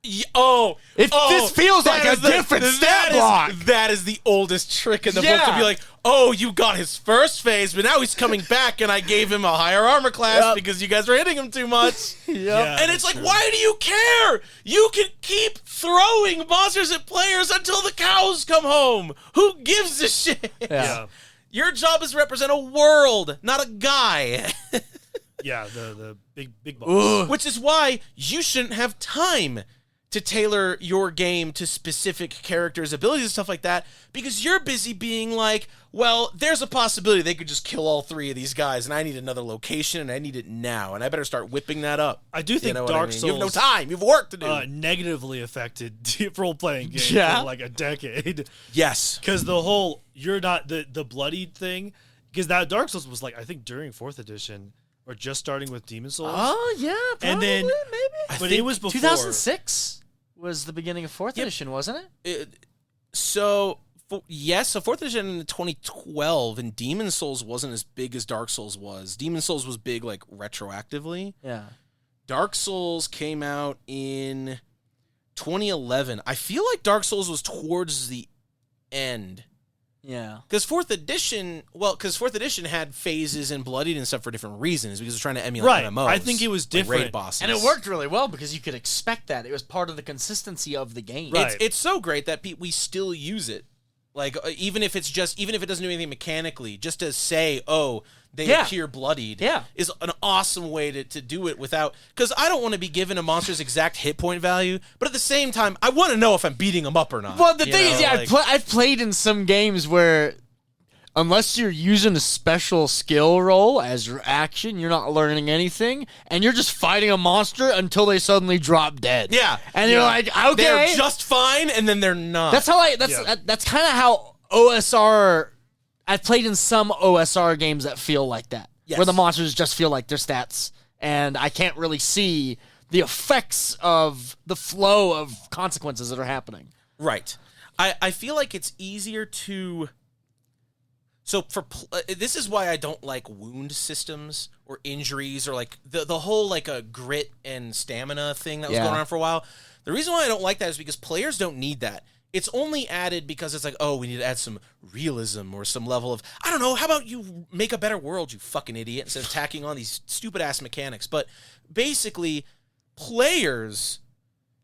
This feels like that a is the- different that stat is- block. That is the oldest trick in the book, to Yeah. be like, oh, you got his first phase, but now he's coming back, and I gave him a higher armor class Yep. because you guys were hitting him too much. Yeah, And it's that's like, true. why do you care? You can keep throwing monsters at players until the cows come home. Who gives a shit? Yeah. Your job is to represent a world, not a guy. Yeah, the big boss. Which is why you shouldn't have time to tailor your game to specific characters' abilities and stuff like that, because you're busy being like, well, there's a possibility they could just kill all 3 of these guys, and I need another location, and I need it now, and I better start whipping that up. I do think You know what I Dark mean? Souls You have no time. You have work to do. negatively affected role-playing games Yeah. for like a decade. Yes. Because the whole, you're not, the bloodied thing, because that Dark Souls was like, I think during 4th edition, or just starting with Demon Souls. Oh, yeah, probably, And then- maybe. But it was before. 2006 was the beginning of 4th edition, wasn't it? So 4th edition in 2012, and Demon Souls wasn't as big as Dark Souls was. Demon Souls was big, like, retroactively. Yeah. Dark Souls came out in 2011. I feel like Dark Souls was towards the end. Yeah. Because 4th edition had phases and bloodied and stuff for different reasons, because it was trying to emulate Right. MMOs. I think it was like different. raid bosses. And it worked really well because you could expect that. It was part of the consistency of the game. Right. It's so great that we still use it. Like, even if it doesn't do anything mechanically, just to say, oh, they Yeah. appear bloodied, Yeah. is an awesome way to do it without, because I don't want to be given a monster's exact hit point value, but at the same time, I want to know if I'm beating them up or not. Well, the You thing know, is, yeah, like- I've played in some games where unless you're using a special skill roll as your action, you're not learning anything, and you're just fighting a monster until they suddenly drop dead. Yeah. And you're like, okay. They're just fine, and then they're not. That's kind of how OSR. I've played in some OSR games that feel like that, Yes. where the monsters just feel like their stats, and I can't really see the effects of the flow of consequences that are happening. Right. I feel like it's easier to... So this is why I don't like wound systems or injuries or like the whole like a grit and stamina thing that was going on for a while. The reason why I don't like that is because players don't need that. It's only added because it's like, oh, we need to add some realism or some level of, I don't know, how about you make a better world, you fucking idiot, instead of tacking on these stupid-ass mechanics. But basically, players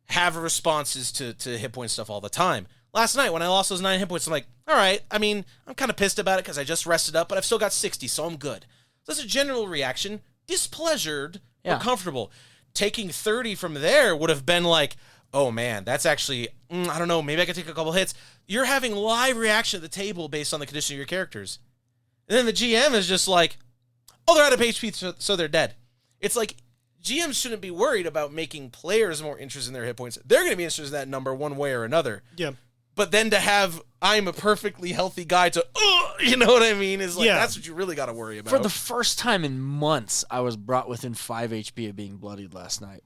have responses to hit point stuff all the time. Last night, when I lost those 9 hit points, I'm like, all right, I mean, I'm kind of pissed about it because I just rested up, but I've still got 60, so I'm good. So that's a general reaction. Displeasured or comfortable. Taking 30 from there would have been like, oh man, that's actually, I don't know, maybe I could take a couple hits. You're having live reaction at the table based on the condition of your characters. And then the GM is just like, oh, they're out of HP, so they're dead. It's like, GMs shouldn't be worried about making players more interested in their hit points. They're going to be interested in that number one way or another. Yeah. But then to have, I'm a perfectly healthy guy to, you know what I mean? Is like, that's what you really got to worry about. For the first time in months, I was brought within 5 HP of being bloodied last night.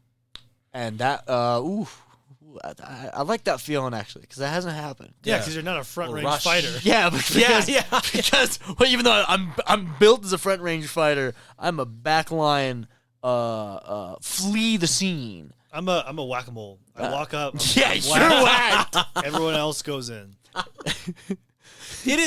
And that, I like that feeling actually, because that hasn't happened. Yeah, because you're not a front range fighter. Yeah, because well, even though I'm built as a front range fighter, I'm a backline flee the scene. I'm a whack-a-mole. I walk up. Yeah, you're whacked. Everyone else goes in. It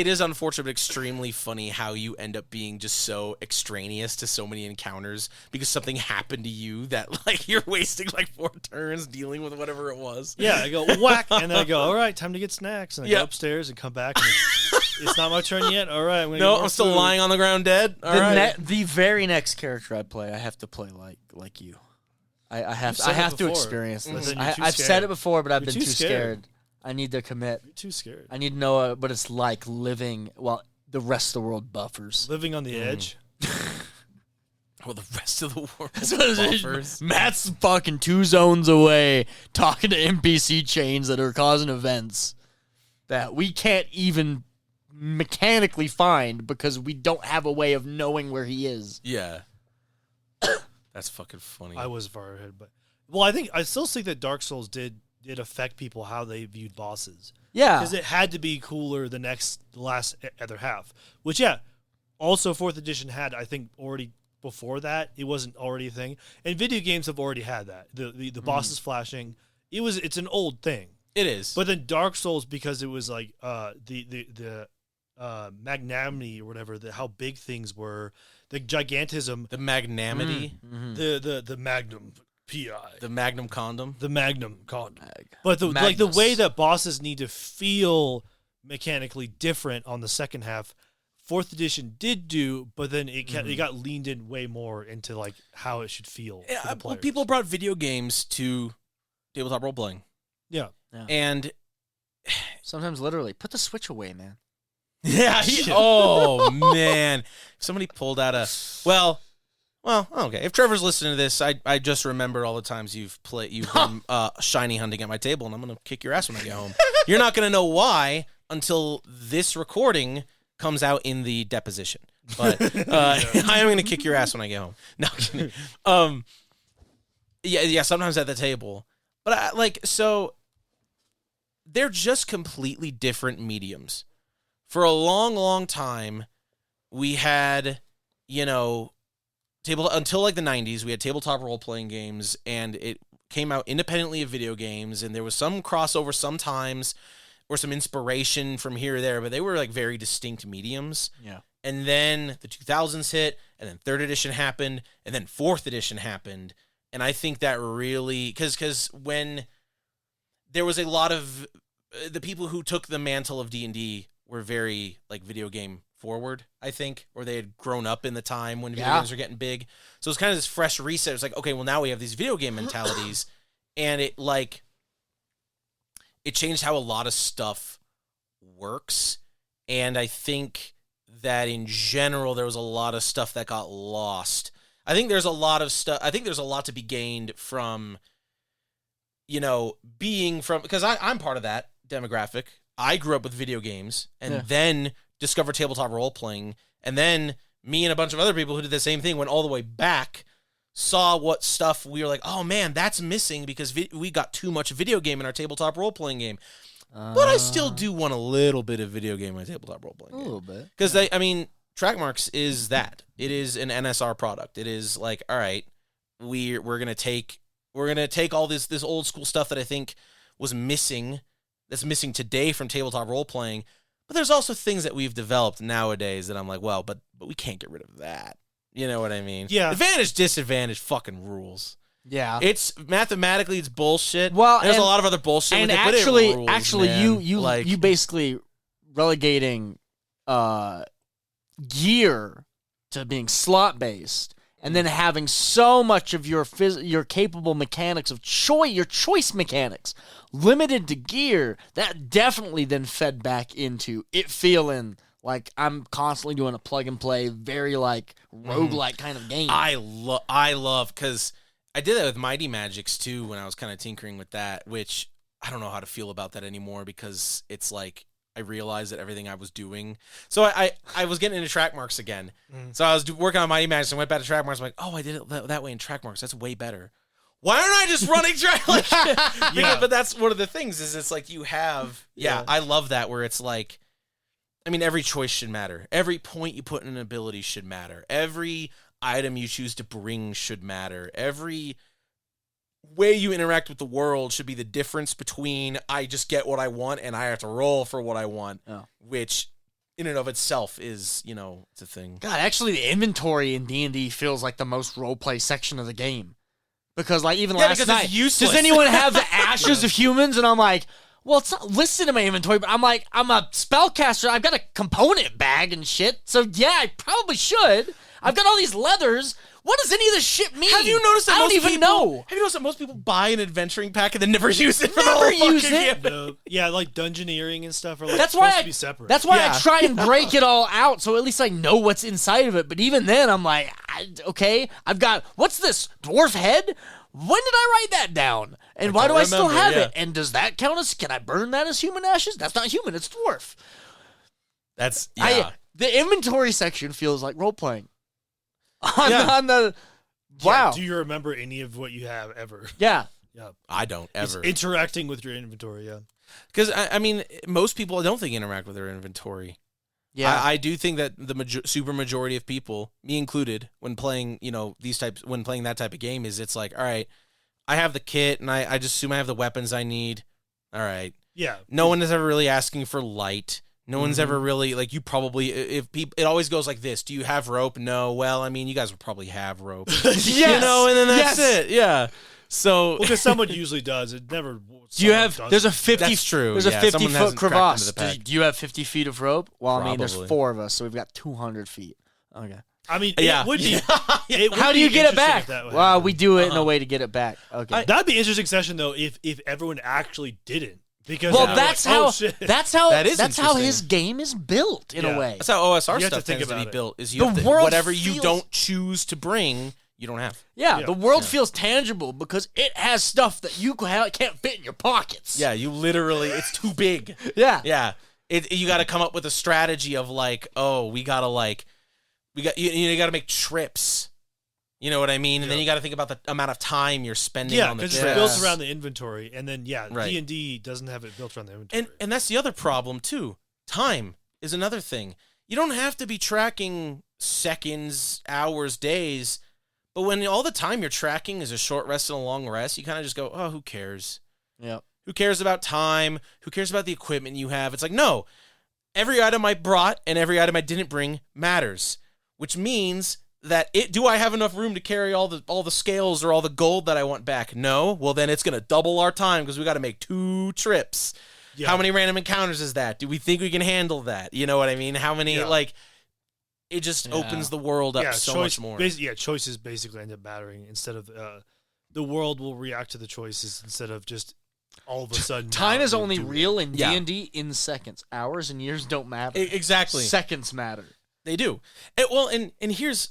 is unfortunate but extremely funny how you end up being just so extraneous to so many encounters because something happened to you that like you're wasting like 4 turns dealing with whatever it was. Yeah, I go whack, and then I go, all right, time to get snacks, and I go upstairs and come back. And it's not my turn yet. All right, I'm still lying on the ground dead. All right. The very next character I play, I have to play like you. I have to experience this. I've said it before, but I've been too scared. I need to commit. You're too scared. I need to know what it's like living while the rest of the world buffers. Living on the edge. Well, the rest of the world buffers. Matt's fucking 2 zones away talking to NPC chains that are causing events that we can't even mechanically find because we don't have a way of knowing where he is. Yeah. That's fucking funny. I was far ahead, but I still think that Dark Souls did affect people how they viewed bosses. Yeah, because it had to be cooler the last other half. Which also 4th edition had, I think, already before that. It wasn't already a thing, and video games have already had that. The bosses flashing. It's an old thing. It is. But then Dark Souls, because it was like the magnanimity or whatever, how big things were, the gigantism, the magnanimity, the magnum. PI. The Magnum condom. The Magnum condom. But the way that bosses need to feel mechanically different on the second half, 4th edition did do, but then it got leaned in way more into like how it should feel. Well, people brought video games to tabletop role playing. Yeah. And sometimes literally put the Switch away, man. Yeah. Oh man. If somebody pulled out well, okay. If Trevor's listening to this, I just remember all the times you've been shiny hunting at my table, and I'm gonna kick your ass when I get home. You're not gonna know why until this recording comes out in the deposition. But I am gonna kick your ass when I get home. No, I'm kidding. Yeah. Sometimes at the table, but so they're just completely different mediums. For a long, long time, we had, until like the 90s, we had tabletop role-playing games, and it came out independently of video games, and there was some crossover sometimes, or some inspiration from here or there, but they were like very distinct mediums. Yeah. And then the 2000s hit, and then 3rd edition happened, and then 4th edition happened, and I think that really, because when there was a lot of, the people who took the mantle of D&D were very like video game forward, I think, or they had grown up in the time when video games were getting big. So it's kind of this fresh reset. It's like, okay, well now we have these video game mentalities, and it changed how a lot of stuff works, and I think that in general there was a lot of stuff that got lost. I think there's a lot of stuff. I think there's a lot to be gained from, being from, because I'm part of that demographic. I grew up with video games and then discovered tabletop role playing, and then me and a bunch of other people who did the same thing went all the way back, saw what stuff we were like, oh man, that's missing because we got too much video game in our tabletop role playing game. But I still do want a little bit of video game in my tabletop role playing game. A little bit. Because Trackmarks is that. It is an NSR product. It is like, all right, we're gonna take all this old school stuff that I think was missing, that's missing today from tabletop role playing. But there's also things that we've developed nowadays that I'm like, well, but we can't get rid of that. You know what I mean? Yeah. Advantage, disadvantage fucking rules. Yeah. It's mathematically it's bullshit. Well, there's a and- lot of other bullshit And with it, but actually, it rules, man. you basically relegating gear to being slot based, and then having so much of your capable mechanics of your choice mechanics limited to gear. That definitely then fed back into it feeling like I'm constantly doing a plug and play, very like roguelike kind of game. I love because I did that with Mighty Magics too when I was kind of tinkering with that, which I don't know how to feel about that anymore because it's like I realized that everything I was doing. So I was getting into Trackmarks again. So I was working on Mighty Magics and went back to Trackmarks. I'm like, oh, I did it that way in Trackmarks. That's way better. Why aren't I just running track? But that's one of the things is it's like you have, I love that where it's like, every choice should matter. Every point you put in an ability should matter. Every item you choose to bring should matter. Every way you interact with the world should be the difference between I just get what I want and I have to roll for what I want, which in and of itself is, it's a thing. God, actually, the inventory in D&D feels like the most roleplay section of the game. Because, like, even last because night, it's useless. does anyone have the ashes of humans? And I'm like, well, it's not listed in my inventory, but I'm like, I'm a spellcaster. I've got a component bag and shit. So, yeah, I probably should. I've got all these leathers. What does any of this shit mean? Have you noticed that I don't most even people, know. Have you noticed that most people buy an adventuring pack and then never use it for the Never whole use fucking it. game? Yeah, like dungeoneering and stuff are like That's supposed why to be separate. That's why Yeah. I try and break it all out, so at least I know what's inside of it. But even then, I'm like, okay, I've got, what's this, dwarf head? When did I write that down? And why do don't I still remember, have yeah. it? And does that count as, can I burn that as human ashes? That's not human, it's dwarf. That's, yeah. The inventory section feels like role-playing. Yeah. On the, wow. Do you remember any of what you have ever? Yeah. Yeah. I don't ever. It's interacting with your inventory, yeah. Because, most people I don't think interact with their inventory. Yeah. I do think that the super majority of people, me included, when playing, when playing that type of game, is it's like, all right, I have the kit, and I just assume I have the weapons I need. All right. Yeah. No one is ever really asking for light. No one's ever really, like, you probably, if people, it always goes like this. Do you have rope? No. Well, you guys would probably have rope. Yes. And then that's Yes. it. Yeah. So, Because someone usually does. It never. Do you have, someone there's a does. 50, That's true, there's yeah, a someone 50-foot hasn't cracked crevasse. into the pack. Do you have 50 feet of rope? Well, there's Probably. 4 of us, so we've got 200 feet. Okay. I mean, Yeah. it would be. Yeah. It would How do be you get it interesting back? if that would Well, happen. we do it in a way to get it back. Okay. That'd be an interesting session though if everyone actually didn't. Because well, they're that's like, how oh, shit. that's how That is that's how his interesting. game is built in Yeah. a way. that's how OSR You have to stuff think tends to be about it. built. Is The you have to, world whatever you feels- don't choose to bring, you don't have. Yeah, Yeah. the world feels tangible because it has stuff that you can't fit in your pockets. Yeah, you literally, it's too big. Yeah. Yeah, you got to come up with a strategy of like, oh, you got to make trips. You know what I mean? And then you got to think about the amount of time you're spending Yeah, on the because trips. it's built around the inventory, and then Right. D&D doesn't have it built around the inventory. And that's the other problem too. Time is another thing. You don't have to be tracking seconds, hours, days, but when all the time you're tracking is a short rest and a long rest, you kind of just go, oh, who cares? Yeah. Who cares about time? Who cares about the equipment you have? It's like, no, every item I brought and every item I didn't bring matters, which means that do I have enough room to carry all the scales or all the gold that I want back? No. Well, then it's going to double our time because we got to make 2 trips. Yeah. How many random encounters is that? Do we think we can handle that? You know what I mean? How many, it just opens the world up so much more. Choices basically end up mattering instead of the world will react to the choices instead of just all of a sudden Time now is you only do it. real in Yeah. D&D in seconds. Hours and years don't matter. Exactly. Seconds matter. They do. And here's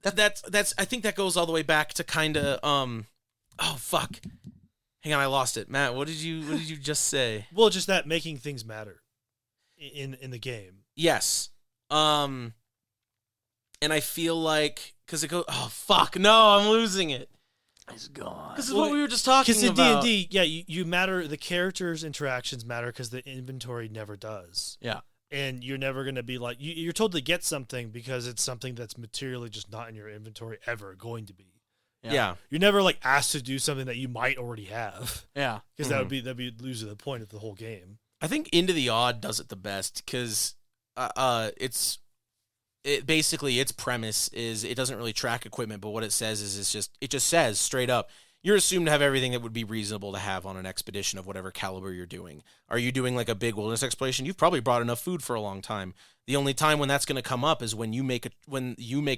that's I think that goes all the way back to kind of oh fuck. Hang on, I lost it. Matt, what did you just say? Well, just that making things matter in the game. Yes. And I feel like cuz it goes oh fuck. No, I'm losing it. It's gone. This is what we were just talking Because in about. D&D, yeah, you matter. The characters' interactions matter because the inventory never does. Yeah. And you're never going to be like you're told to get something because it's something that's materially just not in your inventory ever going to be. Yeah. You're never like asked to do something that you might already have Yeah. because that'd be losing the point of the whole game. I think Into the Odd does it the best because basically its premise is it doesn't really track equipment, but what it says is it just says straight up you're assumed to have everything that would be reasonable to have on an expedition of whatever caliber you're doing. Are you doing like a big wilderness exploration? You've probably brought enough food for a long time. The only time when that's going to come up is when you make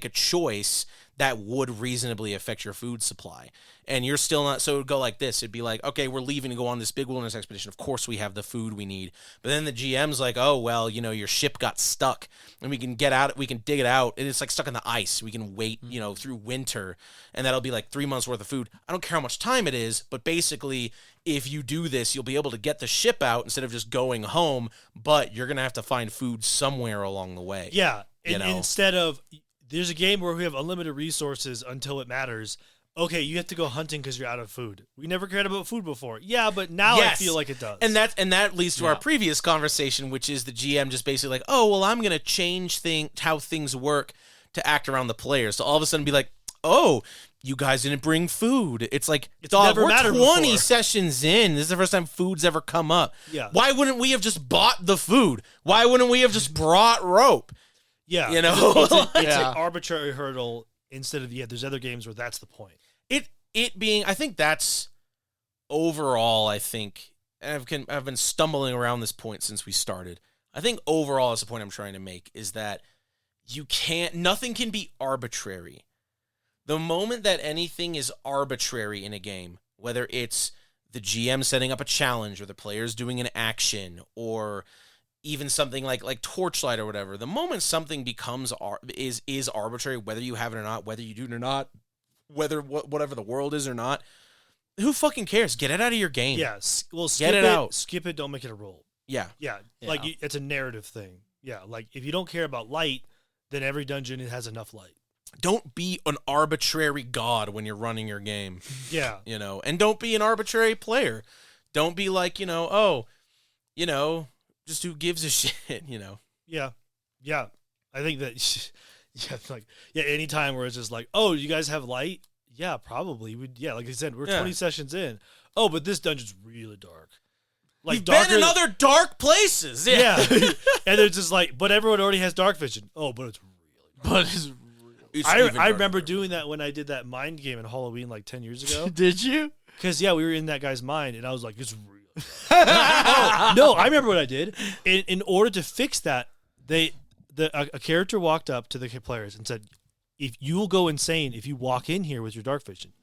a choice that would reasonably affect your food supply. And you're still not, so it would go like this. It'd be like, okay, we're leaving to go on this big wilderness expedition. Of course we have the food we need. But then the GM's like, oh, well, your ship got stuck and we can dig it out. And it's like stuck in the ice. We can wait, through winter and that'll be like 3 months worth of food. I don't care how much time it is, but basically if you do this, you'll be able to get the ship out instead of just going home, but you're going to have to find food somewhere along the way. Yeah. You And know? instead of there's a game where we have unlimited resources until it matters. Okay, you have to go hunting because you're out of food. We never cared about food before. Yeah, but now Yes. I feel like it does. And that leads to our previous conversation, which is the GM just basically like, oh, well, I'm going to change how things work to act around the players. So all of a sudden be like, oh, you guys didn't bring food. It's like, dog, never we're mattered 20 before. sessions in. This is the first time food's ever come up. Yeah. Why wouldn't we have just bought the food? Why wouldn't we have just brought rope? yeah, You know? it's Yeah. an arbitrary hurdle instead of there's other games where that's the point. It being, I think that's overall, I think, and I've been stumbling around this point since we started. I think overall, that's the point I'm trying to make, is that nothing can be arbitrary. The moment that anything is arbitrary in a game, whether it's the GM setting up a challenge or the players doing an action or even something like Torchlight or whatever, the moment something becomes is arbitrary, whether you have it or not, whether you do it or not, whatever the world is or not, who fucking cares? Get it out of your game. Yeah, well, Get it out. Skip it. Don't make it a rule. Yeah. Yeah, Yeah. like it's a narrative thing. Yeah, like if you don't care about light, then every dungeon has enough light. Don't be an arbitrary god when you're running your game, Yeah, and don't be an arbitrary player. Don't be like, just who gives a shit, yeah. I think that. Any time where it's just like, oh, you guys have light? Yeah, probably. Like I said, we're Yeah. 20 sessions in. Oh, but this dungeon's really dark. Like You've been in than- other dark places. Yeah. And it's just like, but everyone already has dark vision. Oh, but it's really dark. But it's It's I even darker. remember doing that when I did that mind game in Halloween like 10 years ago. Did you? Because, we were in that guy's mind, and I was like, it's real. Oh, no, I remember what I did. In order to fix that, a character walked up to the players and said, if you will go insane if you walk in here with your dark vision.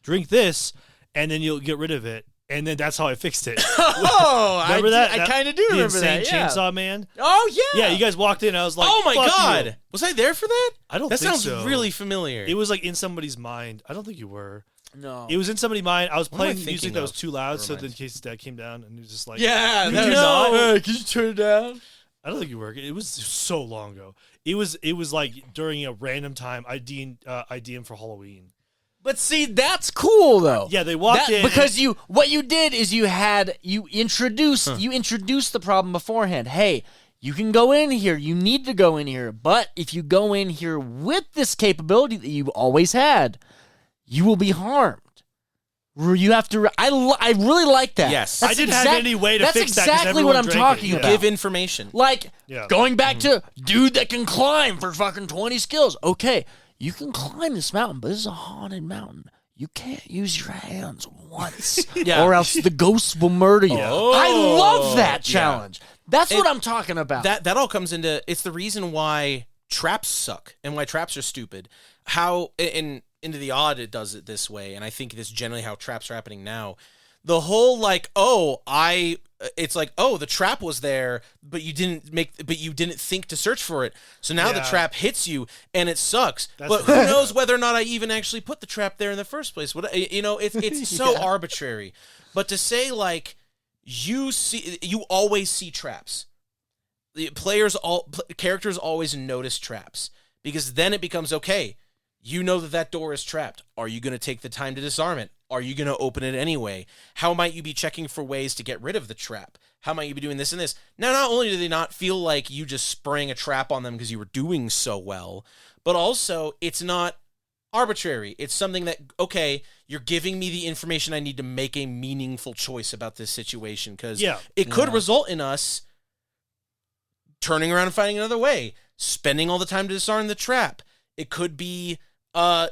Drink this, and then you'll get rid of it. And then that's how I fixed it. Oh, Remember that? I kind of do The remember insane that. Yeah. Chainsaw Man? Oh yeah. Yeah, you guys walked in, I was like, Oh my "Fuck god. you." Was I there for that? I don't That think sounds so. really familiar. It was like in somebody's mind. I don't think you were. No. It was in somebody's mind. I was What am I playing music thinking that was of? too loud, Never so mind. then in case his dad came down and he was just like, Yeah. Did that you was not? Can you turn it down? I don't think you were. It was so long ago. It was like during a random time I DM for Halloween. But see, that's cool though. Yeah, they walked in because what you did is you introduced the problem beforehand. Hey, you can go in here. You need to go in here. But if you go in here with this capability that you've always had, you will be harmed. You have to. I really like that. Yes. I didn't have any way to that's fix that 'cause exactly what everyone I'm drank it, talking yeah. about. Give information. Like, Yeah. going back to dude that can climb for fucking 20 skills. Okay, you can climb this mountain, but this is a haunted mountain. You can't use your hands once, Yeah. or else the ghosts will murder you. Oh. I love that Yeah. challenge. That's what I'm talking about. That all comes into, it's the reason why traps suck and why traps are stupid. How in Into the Odd it does it this way, and I think this is generally how traps are happening now. the whole like, it's like, oh, the trap was there, but you didn't think to search for it. So now the Yeah. trap hits you and it sucks. That's But the- who knows whether or not I even actually put the trap there in the first place? It's so arbitrary. But to say like you always see traps. The characters always notice traps, because then it becomes okay. You know that door is trapped. Are you going to take the time to disarm it? Are you going to open it anyway? How might you be checking for ways to get rid of the trap? How might you be doing this and this? Now, not only do they not feel like you just spraying a trap on them because you were doing so well, but also it's not arbitrary. It's something that, okay, you're giving me the information I need to make a meaningful choice about this situation, because it could result in us turning around and finding another way, spending all the time to disarm the trap. It could be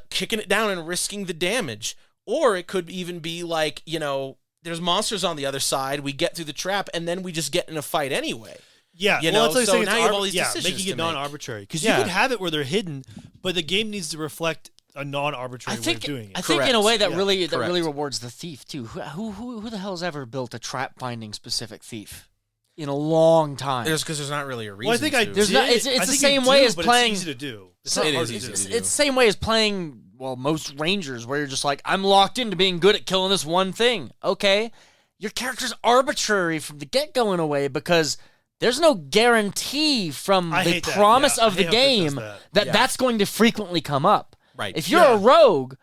kicking it down and risking the damage. Or it could even be like, there's monsters on the other side. We get through the trap, and then we just get in a fight anyway. Yeah, You well, know, that's what I'm so saying. now It's you have all these decisions making to it make. non-arbitrary. Because Yeah. you could have it where they're hidden, but the game needs to reflect a non-arbitrary way of doing it. I think in a way that Yeah, really correct. rewards the thief too. Who the hell's ever built a trap finding specific thief in a long time? Because there's not really a reason Well, I think I to. There's did. not- it's I the think same you way do, as but playing- It's easy to do. It's So- not It hard is to easy do. to It's do. the same way as playing, most Rangers, where you're just like, I'm locked into being good at killing this one thing. Okay, your character's arbitrary from the get-go in a way, because there's no guarantee from I the hate that, promise yeah. of I the hate how Flick does game that. that's going to frequently come up. Right. If you're a rogue,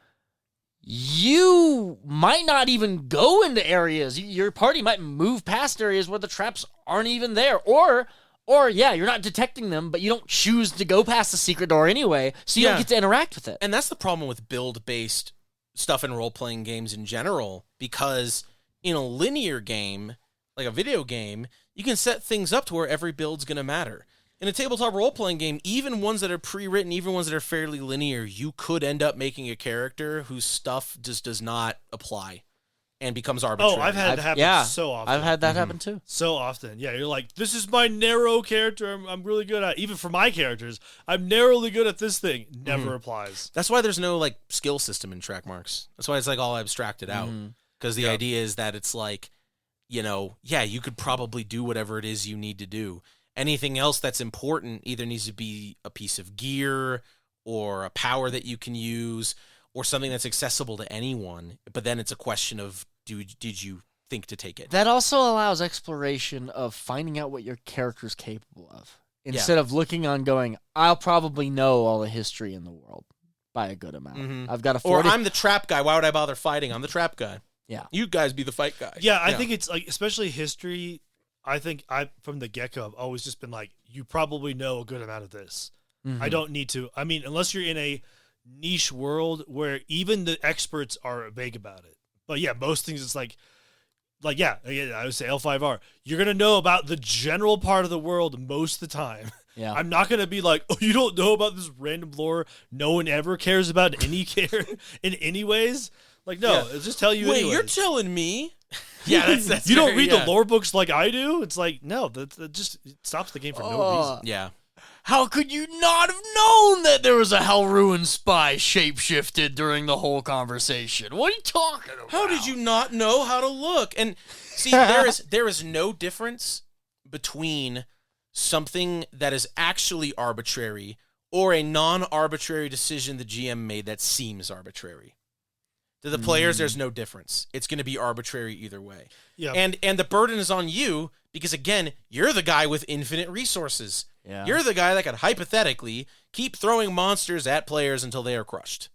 you might not even go into areas. Your party might move past areas where the traps aren't even there. Or you're not detecting them, but you don't choose to go past the secret door anyway, so you don't Yeah. get to interact with it. And that's the problem with build-based stuff in role-playing games in general, because in a linear game, like a video game, you can set things up to where every build's going to matter. In a tabletop role-playing game, even ones that are pre-written, even ones that are fairly linear, you could end up making a character whose stuff just does not apply and becomes arbitrary. Oh, I've had it happen so often. I've had that happen too. So often. Yeah, you're like, this is my narrow character I'm really good at. Even for my characters, I'm narrowly good at this thing. Never applies. That's why there's no like skill system in track marks. That's why it's like all abstracted out. Because the idea is that it's like, you could probably do whatever it is you need to do. Anything else that's important either needs to be a piece of gear or a power that you can use or something that's accessible to anyone. But then it's a question of, did you think to take it? That also allows exploration of finding out what your character's capable of. Instead of looking on going, I'll probably know all the history in the world by a good amount. Mhm. I've got a Or 40. I'm the trap guy. Why would I bother fighting? I'm the trap guy. Yeah. You guys be the fight guy. Yeah, I think it's like, especially history, I think from the get-go, I've always just been like, you probably know a good amount of this. Mhm. I don't need to. I mean, unless you're in a niche world where even the experts are vague about it. But yeah, most things it's like I would say L5R. You're going to know about the general part of the world most of the time. Yeah. I'm not going to be like, oh, you don't know about this random lore no one ever cares about in any ways? Like, no, Yeah. it's just tell you Wait, anyways. you're telling me? Yeah, that's You don't very- read yeah. the lore books like I do? It's like, no, that just it stops the game for no reason. Yeah. How could you not have known that there was a Hellruin spy shapeshifted during the whole conversation? What are you talking about? How did you not know how to look? And see, there is no difference between something that is actually arbitrary or a non-arbitrary decision the GM made that seems arbitrary. To the players, there's no difference. It's going to be arbitrary either way. Yeah. And the burden is on you because, again, you're the guy with infinite resources. Yeah. You're the guy that could hypothetically keep throwing monsters at players until they are crushed.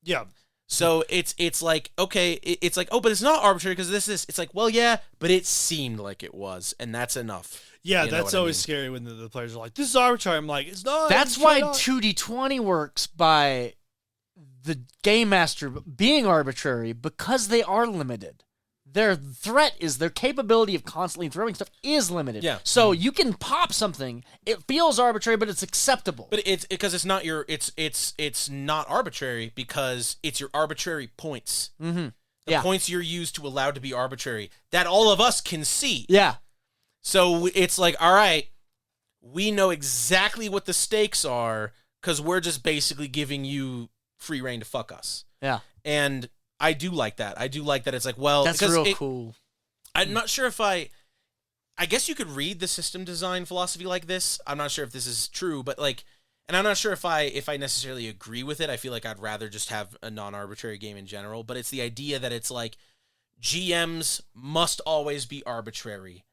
Yeah. So it's like, okay, it's like, oh, but it's not arbitrary because this is, it's like, well, yeah, but it seemed like it was, and that's enough. Yeah, You know that's what I always mean? scary when the players are like, this is arbitrary. I'm like, it's not. That's it's why not. 2D20 works by the game master being arbitrary, because they are limited. Their threat is their capability of constantly throwing stuff is limited. Yeah. So you can pop something. It feels arbitrary, but it's acceptable. But it's because it's not your, it's not arbitrary because it's your arbitrary points. Mm-hmm. The points you're used to allow to be arbitrary that all of us can see. Yeah. So it's like, all right, we know exactly what the stakes are because we're just basically giving you free reign to fuck us. Yeah. And I do like that. I do like that. It's like, well, That's because real cool. I'm not sure if I guess you could read the system design philosophy like this. I'm not sure if this is true, but like, and I'm not sure if I necessarily agree with it. I feel like I'd rather just have a non-arbitrary game in general, but it's the idea that it's like GMs must always be arbitrary.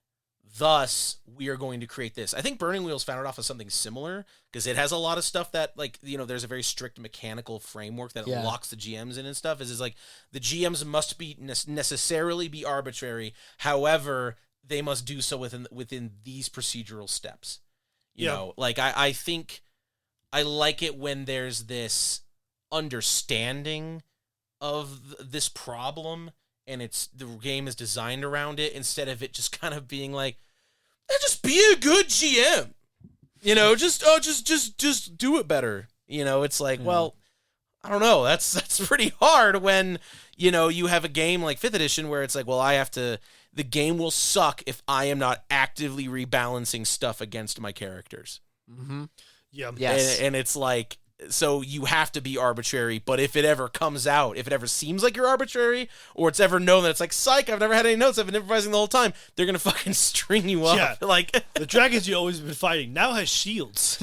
Thus, we are going to create this. I think Burning Wheels founded off of something similar because it has a lot of stuff that, like, you know, there's a very strict mechanical framework that locks the GMs in and stuff. Is like the GMs must be necessarily be arbitrary. However, they must do so within these procedural steps. You know, like I think I like it when there's this understanding of this problem. And the game is designed around it instead of it just kind of being like, just be a good GM, you know, just do it better. You know, it's like, well, I don't know. That's pretty hard when, you know, you have a game like 5th edition where it's like, well, the game will suck if I am not actively rebalancing stuff against my characters. Mm-hmm. Yeah. Yes. And it's like, so you have to be arbitrary, but if it ever comes out, if it ever seems like you're arbitrary, or it's ever known that it's like, psych, I've never had any notes, I've been improvising the whole time, they're going to fucking string you up. Yeah. Like, The dragons you always been fighting now has shields.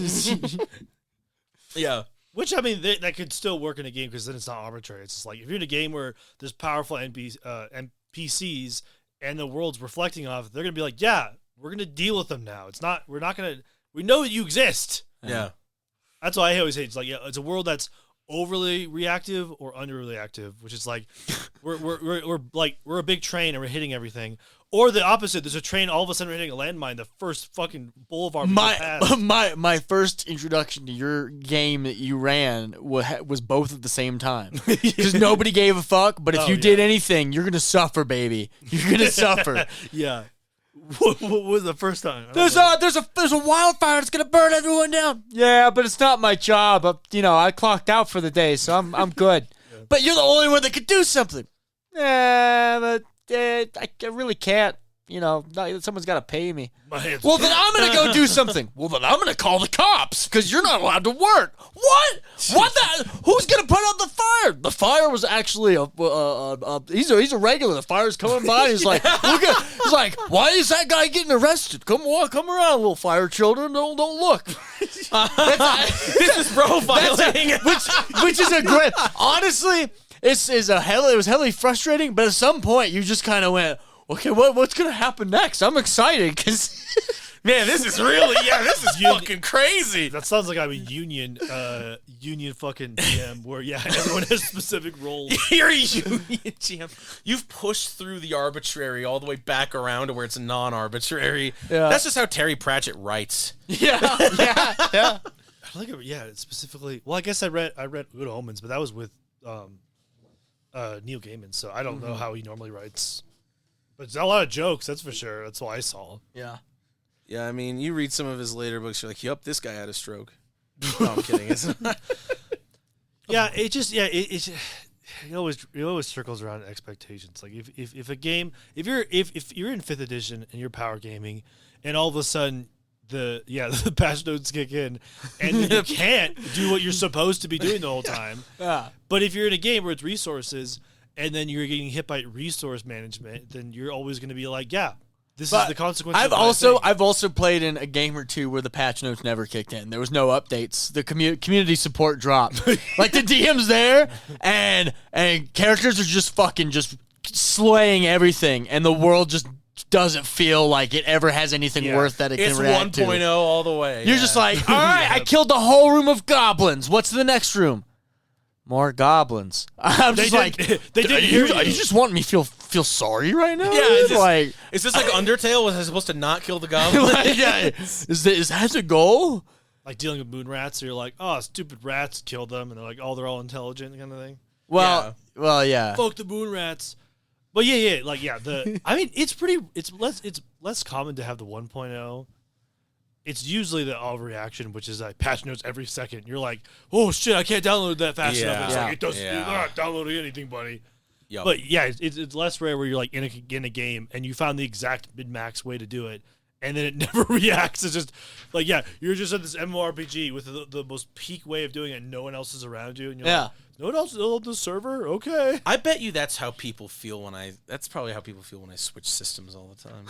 yeah. Which, I mean, that could still work in a game because then it's not arbitrary. It's just like, if you're in a game where there's powerful NPCs and the world's reflecting off, they're going to be like, yeah, we're going to deal with them now. We're not going to, we know that you exist. Yeah. That's why I always hate. It's like, yeah, it's a world that's overly reactive or underreactive, which is like we're a big train and we're hitting everything, or the opposite. There's a train, all of a sudden we're hitting a landmine. The first fucking boulevard. My first introduction to your game that you ran was both at the same time because nobody gave a fuck. But if you did anything, you're gonna suffer, baby. You're gonna suffer. Yeah. What was the first time? There's a wildfire that's gonna burn everyone down. Yeah, but it's not my job. I clocked out for the day, so I'm good. Yeah. But you're the only one that could do something. Yeah, but I really can't. Someone's got to pay me. Well, then I'm going to go do something. Well, then I'm going to call the cops because you're not allowed to work. What? Who's going to put out the fire? The fire was actually he's a regular. The fire's coming by. He's like, he's like, why is that guy getting arrested? Come around, little fire children. Don't look. This is profiling. which is a great. Honestly, it was heavily frustrating. But at some point, you just kind of went, okay, what's going to happen next? I'm excited because, man, this is fucking crazy. That sounds like I'm a union fucking GM where, everyone has specific roles. You're a union GM. You've pushed through the arbitrary all the way back around to where it's non-arbitrary. Yeah. That's just how Terry Pratchett writes. Yeah. I like it. Yeah, specifically. Well, I guess I read Good Omens, but that was with Neil Gaiman, so I don't know how he normally writes. But it's a lot of jokes, that's for sure. That's what I saw. Yeah. Yeah, I mean, you read some of his later books, you're like, yup, this guy had a stroke. No, I'm kidding. Yeah, it always circles around expectations. Like if a game, if you're in 5th edition and you're power gaming, and all of a sudden the patch notes kick in, and you can't do what you're supposed to be doing the whole time. Yeah. But if you're in a game where it's resources, and then you're getting hit by resource management, then you're always going to be like, this is the consequence. I've also played in a game or two where the patch notes never kicked in. There was no updates. The community support dropped. Like the DM's there, and characters are just fucking just slaying everything, and the world just doesn't feel like it ever has anything worth that it can react to. It's 1.0 all the way. You're just like, all right, I killed the whole room of goblins. What's the next room? More goblins. I'm just like, are you just wanting me to feel sorry right now? Yeah, is this like Undertale? Was I supposed to not kill the goblin? Is that the goal? Like dealing with moon rats, so you're like, oh, stupid rats, kill them, and they're like, oh, they're all intelligent, kind of thing. Well, yeah. Fuck the moon rats. But I mean, it's less common to have the 1.0. It's usually the overreaction, which is like patch notes every second. You're like, oh shit, I can't download that fast enough. It's like, it doesn't, you're not downloading anything, buddy. Yep. But it's less rare where you're like in a game and you found the exact min-max way to do it, and then it never reacts. It's just like, yeah, you're just at this MMORPG with the most peak way of doing it, and no one else is around you, and you're like, no one else is on the server? Okay. I bet you that's how people feel that's probably how people feel when I switch systems all the time.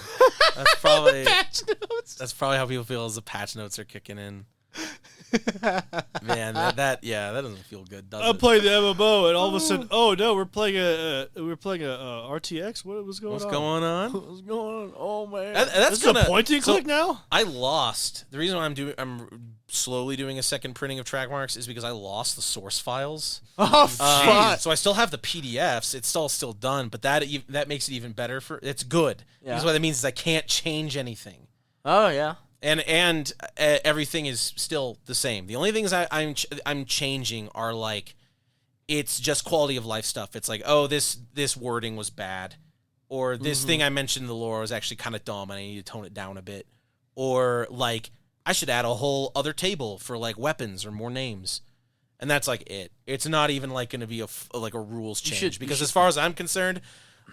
That's probably Patch notes. That's probably how people feel as the patch notes are kicking in. Man, that doesn't feel good, does I'm it? playing the MMO, and all of a sudden, oh no, we're playing a RTX. What's going What's on? going on? What's going on? Oh man. That's This is a point and click now. I lost. The reason why I'm slowly doing a second printing of track marks is because I lost the source files. Oh fuck. So I still have the PDFs. It's still done, but that makes it even better it's good. Yeah. Because what that means is I can't change anything. Oh yeah. And everything is still the same. The only things I'm changing are like, it's just quality of life stuff. It's like, oh, this wording was bad, or this thing I mentioned in the lore was actually kind of dumb and I need to tone it down a bit, or like I should add a whole other table for like weapons or more names, and that's like it. It's not even like going to be a rules change because as far as I'm concerned,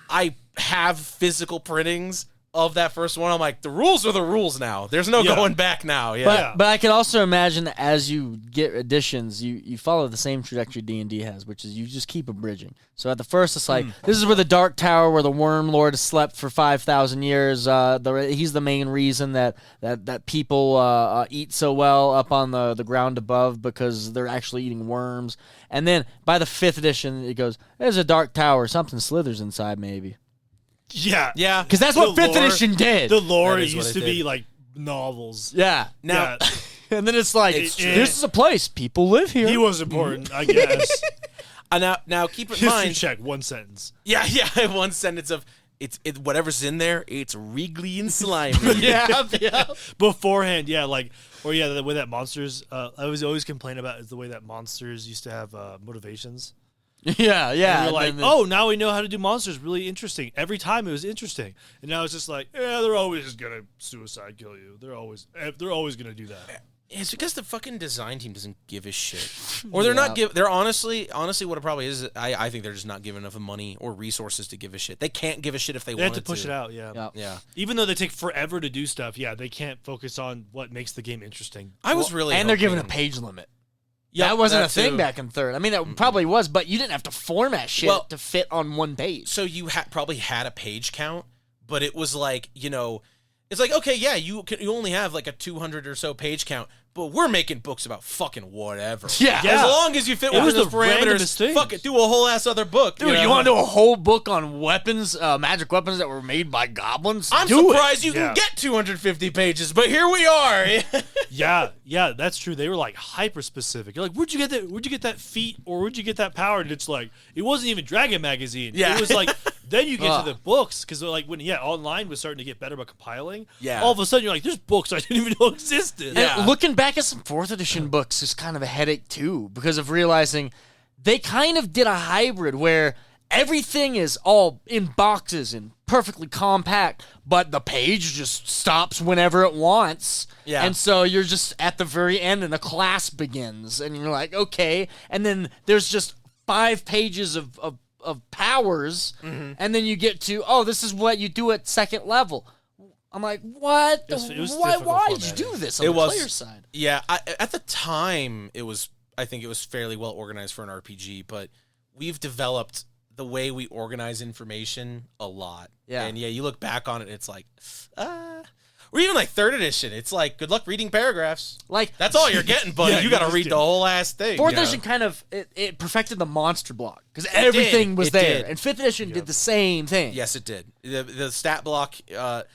I have physical printings of that first one. I'm like, the rules are the rules now. There's no going back now. Yeah. But I can also imagine that as you get additions, you follow the same trajectory D&D has, which is you just keep abridging. So at the first, it's like, this is where the Dark Tower, where the Worm Lord has slept for 5,000 years. He's the main reason that people eat so well up on the ground above, because they're actually eating worms. And then by the 5th edition, it goes, there's a Dark Tower. Something slithers inside, maybe. Yeah. Yeah. Because that's what The 5th lore- edition did. The lore That is what used it to be did. like novels. Yeah. Now, Yeah. And then it's like, It's true. this is a place. People live here. He was important, I guess. now keep in History mind. check, one sentence. Yeah. One sentence of whatever's in there. It's wriggly and slimy. yeah. Beforehand, yeah, like, or yeah, the way that monsters, I was always complain about is the way that monsters used to have motivations. Yeah, yeah. And you're and like, then oh, now we know how to do monsters. Really interesting. Every time it was interesting, and now it's just like, yeah, they're always gonna suicide kill you. They're always gonna do that. It's because the fucking design team doesn't give a shit, or they're not give. They're honestly, what it probably is. I think they're just not giving enough money or resources to give a shit. They can't give a shit if they They want have to push it out, yeah. Yeah. Yeah, Even though they take forever to do stuff, yeah, they can't focus on what makes the game interesting. I was really, and they're given a hoping- page limit. Yep, that wasn't that a thing too. back in 3rd. I mean, it probably was, but you didn't have to format shit Well- to fit on one page. So you probably had a page count, but it was like, it's like, okay, yeah, you only have like a 200 or so page count, but we're making books about fucking whatever. Yeah. As long as you fit It was within those the randomest parameters, things. fuck it, do a whole ass other book. Dude, you want to do a whole book on weapons, magic weapons that were made by goblins? I'm Do surprised you Yeah. can get 250 pages, but here we are. Yeah, that's true. They were like hyper specific. You're like, where'd you get that? Where'd you get that feat, or where'd you get that power? And it's like, it wasn't even Dragon Magazine. Yeah. It was like, then you get to the books, because like when online was starting to get better about compiling. Yeah. All of a sudden you're like, there's books I didn't even know existed. Yeah. And looking back at some 4th edition books is kind of a headache too, because of realizing they kind of did a hybrid where everything is all in boxes and perfectly compact, but the page just stops whenever it wants. Yeah. And so you're just at the very end and the class begins, and you're like, okay. And then there's just 5 pages of powers, and then you get to, oh, this is what you do at 2nd level. I'm like, what? It was Why difficult did you formatting. do this on It the was- player side? Yeah, at the time, I think it was fairly well organized for an RPG, but we've developed the way we organize information a lot. Yeah. And yeah, you look back on it, it's like, or even like 3rd edition, it's like, good luck reading paragraphs. Like, That's all you're getting, buddy. Yeah, you you got to just read do. the whole ass thing. 4th you know? edition kind of it perfected the monster block because everything was It there, did. and 5th edition did the same thing. Yes, it did. The stat block, the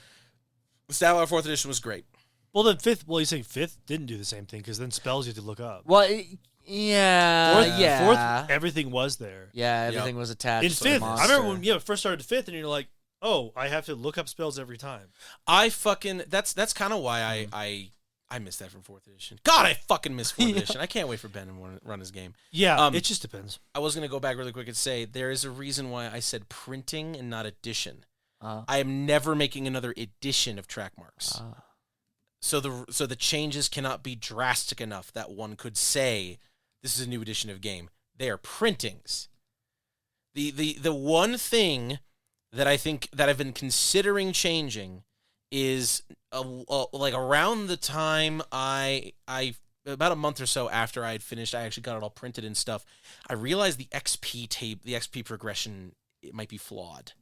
stat block 4th edition was great. Well, then you're saying 5th didn't do the same thing, because then spells you had to look up. Well, yeah. 4th, everything was there. Yeah, everything was attached. In to the 5th, I monster. remember when first started 5th, and you're like, oh, I have to look up spells every time. That's kind of why I miss that from 4th edition. God, I fucking miss 4th edition. I can't wait for Ben to run his game. Yeah, it just depends. I was going to go back really quick and say there is a reason why I said printing and not edition. Uh-huh. I am never making another edition of track marks. So the changes cannot be drastic enough that one could say this is a new edition of game. They are printings. The one thing that I think that I've been considering changing is like around the time I about a month or so after I had finished, I actually got it all printed and stuff. I realized the XP progression, it might be flawed.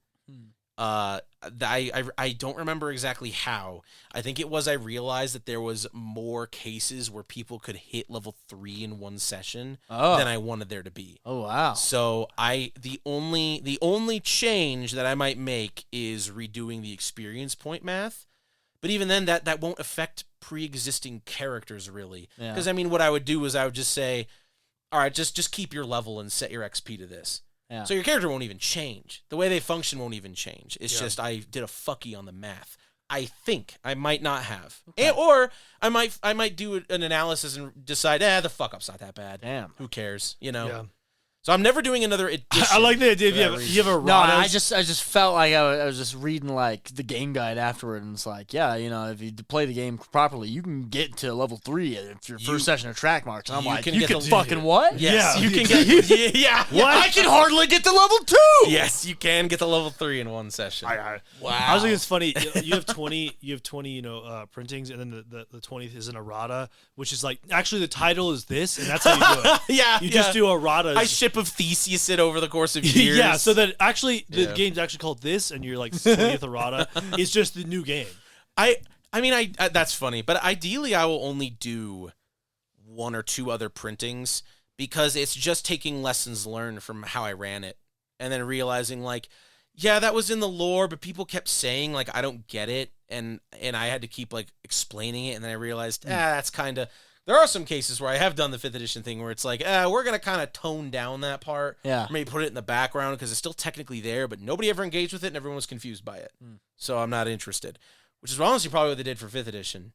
I don't remember exactly how. I think it was I realized that there was more cases where people could hit level 3 in one session than I wanted there to be. Oh wow. So the only change that I might make is redoing the experience point math. But even then, that won't affect pre-existing characters really. Because I mean, what I would do is I would just say, all right, just keep your level and set your XP to this. Yeah. So your character won't even change. The way they function won't even change. It's just I did a fucky on the math. I think I might not have, or I might do an analysis and decide, the fuck up's not that bad. Damn. Who cares? You know. Yeah. So I'm never doing another edition. I like the idea. for that You have a No, Radas. I just felt like I was just reading like the game guide afterward, and it's like, yeah, you know, if you play the game properly, you can get to level 3 if your first session of track marks. And I'm you like, can you get can the- fucking what? Yes, Yeah. you can get. Yeah. What? I can hardly get to level 2. Yes, you can get to level 3 in one session. I Wow. was thinking it's funny. You have 20. You have 20. Printings, and then the 20th is an errata, which is like actually the title is this, and that's how you do it. Yeah, You just do erratas. I ship of Theseus it over the course of years. Yeah, so that actually the Yeah. game's actually called this, and you're like 20th errata. It's just the new game. I mean, that's funny, but ideally I will only do 1 or 2 other printings because it's just taking lessons learned from how I ran it and then realizing like, yeah, that was in the lore, but people kept saying like I don't get it, and I had to keep like explaining it, and then I realized that's kind of. There are some cases where I have done the 5th edition thing where it's like, we're going to kind of tone down that part. Yeah. Maybe put it in the background because it's still technically there, but nobody ever engaged with it and everyone was confused by it. So I'm not interested. Which is honestly probably what they did for 5th edition.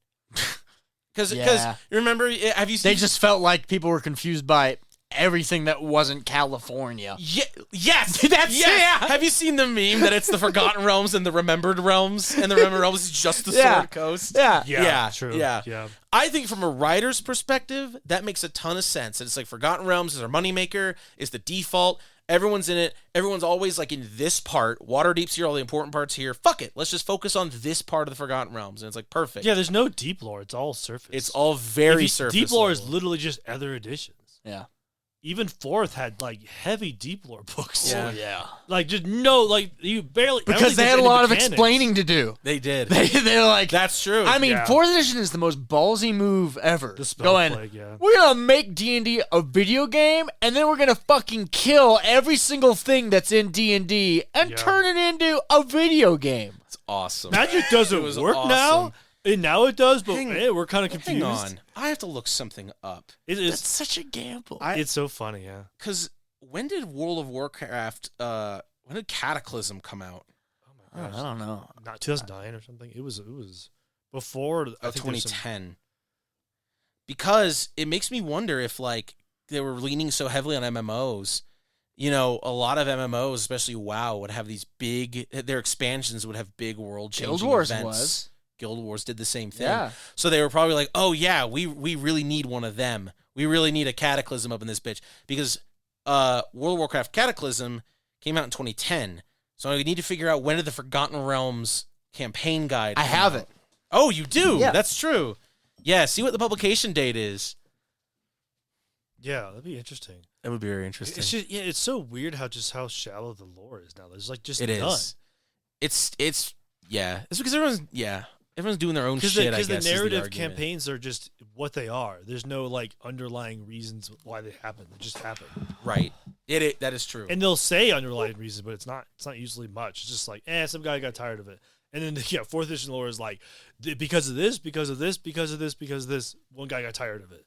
Because Yeah. remember, have you seen... They just felt like people were confused by everything that wasn't California. Yes! That's- yes! yeah. Have you seen the meme that it's the Forgotten Realms and the Remembered Realms? And the Remembered Realms is just the Yeah. Sword Coast? Yeah. Yeah, true. yeah. I think from a writer's perspective, that makes a ton of sense. It's like Forgotten Realms is our moneymaker, is the default. Everyone's in it. Everyone's always like in this part. Waterdeep's here, all the important parts here. Fuck it. Let's just focus on this part of the Forgotten Realms. And it's like perfect. Yeah, there's no deep lore. It's all surface. It's all very If you- surface Deep lore is level. literally just other editions. Yeah. Even 4th had like heavy deep lore books. Yeah. Yeah. Like just no, like you barely I don't Because think they there's had a any lot of mechanics. explaining to do. They did. They're like, That's true. I mean, Yeah. 4th edition is the most ballsy move ever. The spell Going, plague, yeah. we're gonna make D&D a video game, and then we're gonna fucking kill every single thing that's in D&D and Yeah. turn it into a video game. It's awesome. Magic doesn't It was work awesome. now. And now it does, but Hang- we're kind of confused. Hang on. I have to look something up. It That's is. such a gamble. It's so funny, yeah. Because when did World of Warcraft, when did Cataclysm come out? Oh my I gosh. don't know. Not 2009 or something. It was before. I think there's some- 2010. Because it makes me wonder if, like, they were leaning so heavily on MMOs. You know, a lot of MMOs, especially WoW, would have these big, their expansions would have big world-changing Guild Wars events. was. Guild Wars did the same thing. Yeah. So they were probably like, oh, yeah, we really need one of them. We really need a Cataclysm up in this bitch. Because World of Warcraft Cataclysm came out in 2010. So we need to figure out when did the Forgotten Realms campaign guide I come have out. it. Oh, you do? Yeah. That's true. Yeah, see what the publication date is. Yeah, that'd be interesting. That would be very interesting. It's just it's so weird how shallow the lore is now. There's like just It none. is. It's yeah. It's because everyone's doing their own shit. Because I the guess, is narrative argument. campaigns are just what they are. There's no like underlying reasons why they happen. They just happen. Right. That is true. And they'll say underlying reasons, but it's not usually much. It's just like, some guy got tired of it. And then 4th edition lore is like because of this, because of this, because of this, because of this, one guy got tired of it.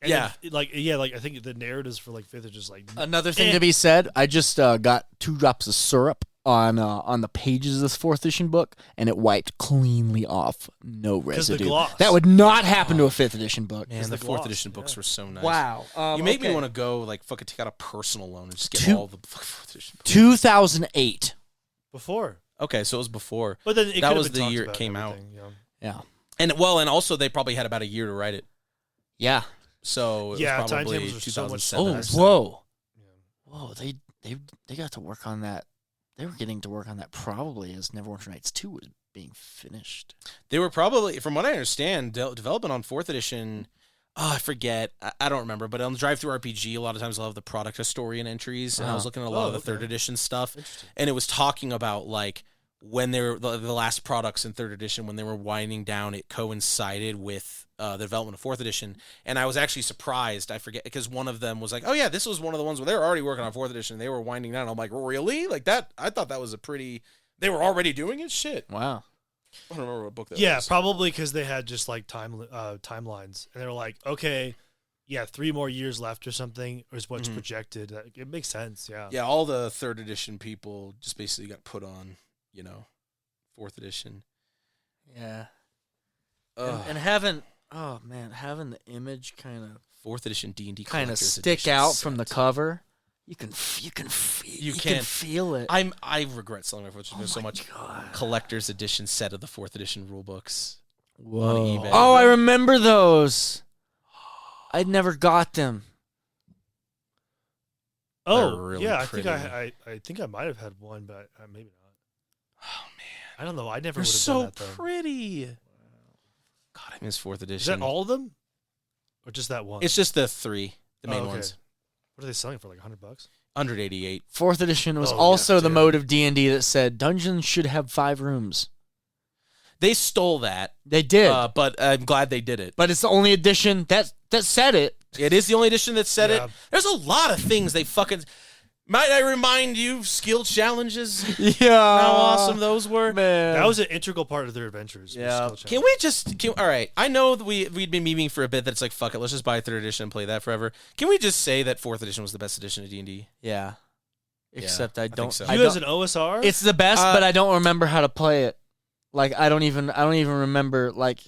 And Yeah. then, I think the narratives for like 5th are just like Another thing to be said, I just got 2 drops of syrup on the pages of this 4th edition book, and it wiped cleanly off. No 'Cause the residue. gloss. That would not happen to a 5th edition book. Man, the the 4th gloss, edition books yeah. were so nice. Wow. You made me okay. want to go like fucking take out a personal loan and just get Two- all the 4th edition books. 2008. before. Okay, so it was before. But then it That could was have been the talked year it about came and out. everything, yeah. Yeah. And also they probably had about a year to write it. Yeah. So it Yeah, was probably timetables were so much 2007. Oh, That's- whoa. Yeah. Whoa, they got to work on that. They were getting to work on that probably as Neverwinter Nights 2 was being finished. They were probably, from what I understand, development on 4th edition. Oh, I forget. I don't remember. But on Drive Through RPG, a lot of times they'll have the product historian entries, and I was looking at a lot of the 3rd edition stuff, and it was talking about like when they were the last products in 3rd edition when they were winding down. It coincided with the development of 4th edition, and I was actually surprised. I forget because one of them was like, "Oh yeah, this was one of the ones where they were already working on 4th edition. And they were winding down." I'm like, "Really? Like that?" I thought that was a pretty. They were already doing it. Shit. Wow. I don't remember what book that Yeah, was. probably because they had just like timelines, and they were like, okay, yeah, 3 more years left or something is what's projected. It makes sense. Yeah. Yeah, all the 3rd edition people just basically got put on, 4th edition. Yeah. Ugh. And having having the image kind of 4th edition D&D stick out from the cover. You can feel it. I regret selling my 4th edition. There's so much God. collector's edition set of the 4th edition rule books. Whoa. on eBay. Oh, I remember those. I'd never got them. Oh, They're really yeah. pretty. I think I might have had one, but maybe not. Oh man, I don't know. I never they're would have so done that though. pretty. God, I miss 4th edition. Is that all of them, or just that one? It's just the 3, the main Oh, okay. ones. What are they selling for? Like $100? 188. 4th edition was Oh, also yeah, the dude. mode of D&D that said dungeons should have 5 rooms. They stole that, They did. but I'm glad they did it. But it's the only edition that said it. It is the only edition that said Yeah. it. There's a lot of things they fucking. Might I remind you, skill challenges? Yeah. How awesome those were. Man. That was an integral part of their adventures. was Yeah. skill Can we just? All right. I know that we'd been memeing for a bit. That's like fuck it. Let's just buy 3rd edition and play that forever. Can we just say that 4th edition was the best edition of D&D? Yeah. Except I think don't. so. I You as don't an OSR? it's the best, Uh, but I don't remember how to play it. Like I don't even remember. Like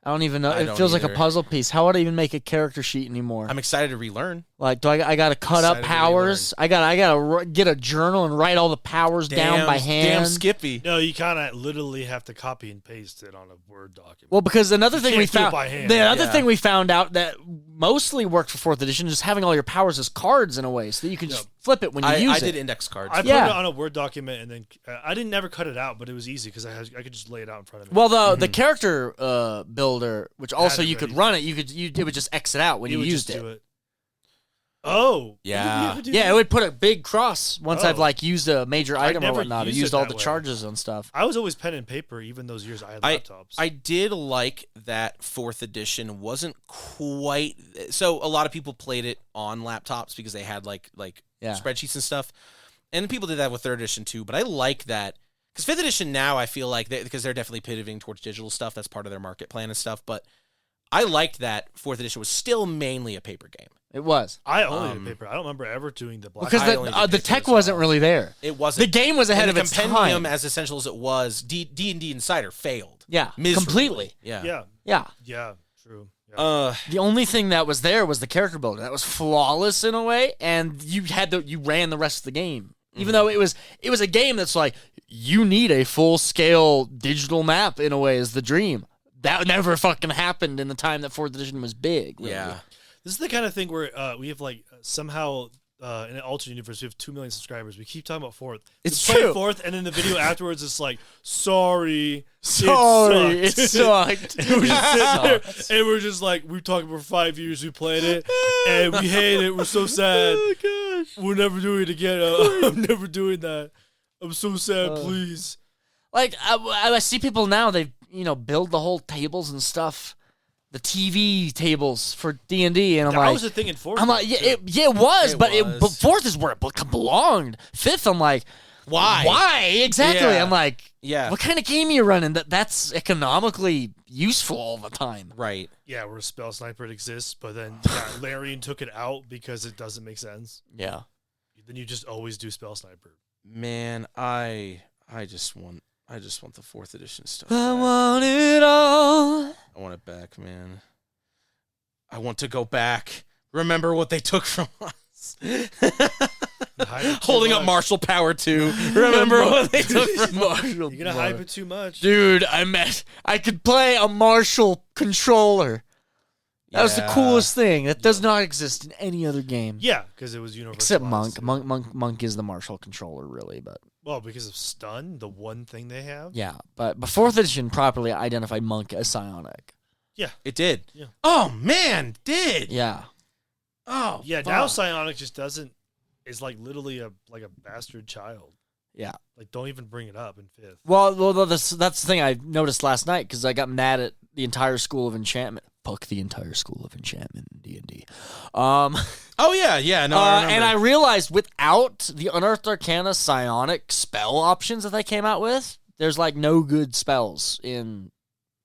I don't even know. I It don't feels like a either. puzzle piece. How would I even make a character sheet anymore? I'm excited to relearn. Like, do I got to cut up Excited to powers? I gotta get a journal and write all the powers down by hand. Damn Skippy. No, you kind of literally have to copy and paste it on a Word document. Well, because another thing can't we do it found, by hand. the other Yeah. thing we found out that mostly worked for 4th edition is having all your powers as cards in a way, so that you can just flip it when you I use did it. index cards. I put Yeah. it on a Word document, and then I didn't never cut it out, but it was easy because I could just lay it out in front of me. Well, the character builder, which also it you could ready. run it, it would just X it out when you would used just it. do it. Oh, Yeah. You could do Yeah, that? it would put a big cross once I've Oh. like used a major item or never whatnot. Or used used it all that the way. charges and stuff. I was always pen and paper, even those years I had laptops. I did like that 4th edition wasn't quite. So a lot of people played it on laptops because they had like Yeah. spreadsheets and stuff, and people did that with 3rd edition too. But I like that because 5th edition now I feel like because they're definitely pivoting towards digital stuff. That's part of their market plan and stuff. But I liked that 4th edition was still mainly a paper game. It was I only did paper. I don't remember ever doing the black. because I only did the paper tech as well. wasn't really there. It wasn't. The game was ahead and of the its compendium, time. as essential as it was, D&D Insider failed. Yeah, Miserably. completely. Yeah. Yeah, true. Yeah. The only thing that was there was the character builder. That was flawless in a way, and you ran the rest of the game. Even though it was a game that's like you need a full scale digital map in a way is the dream. That never fucking happened in the time that 4th edition was big. Really. Yeah. This is the kind of thing where we have like somehow in an alternate universe we have 2 million subscribers. We keep talking about 4th. It's We play true. 4th, and then the video afterwards it's like, sorry, It sucked. And we're just sitting there, and we're just like, we're talking for 5 years. We played it, and we hate it. We're so sad. Oh gosh. We're never doing it again. I'm never doing that. I'm so sad. Please. Like I see people now. They build the whole tables and stuff, the TV tables for D&D, and I'm That like, was the thing in 4th. I'm like, yeah, it was, It but was. but 4th is where it belonged. 5th, I'm like, Why? Why exactly? Yeah. I'm like, Yeah. what kind of game are you running that's economically useful all the time? Right. Yeah, where Spell Sniper exists, but then Larian took it out because it doesn't make sense. Yeah. Then you just always do Spell Sniper. Man, I just want the 4th edition stuff. I back. want it all. I want it back, man. I want to go back. Remember what they took from us. Holding up Martial Power 2. Remember what they took from us. You're gonna hype it too much. Dude, I could play a Marshall controller. That was the Yeah. coolest thing. That does not exist in any other game. Yeah, because it was universal. Except Monk. Monk is the Marshall controller, really, but Well, because of stun, the one thing they have. Yeah, but 4th edition properly identified Monk as psionic. It did. Yeah. Oh man, did. Yeah. Oh Yeah, fuck. now Psionic just doesn't. Is like literally a bastard child. Yeah. Like, don't even bring it up in 5th. Well, that's the thing I noticed last night because I got mad at the entire School of Enchantment. Fuck the entire School of Enchantment in D&D. Oh yeah. No, I And I remember. realized without the Unearthed Arcana psionic spell options that they came out with, there's like no good spells in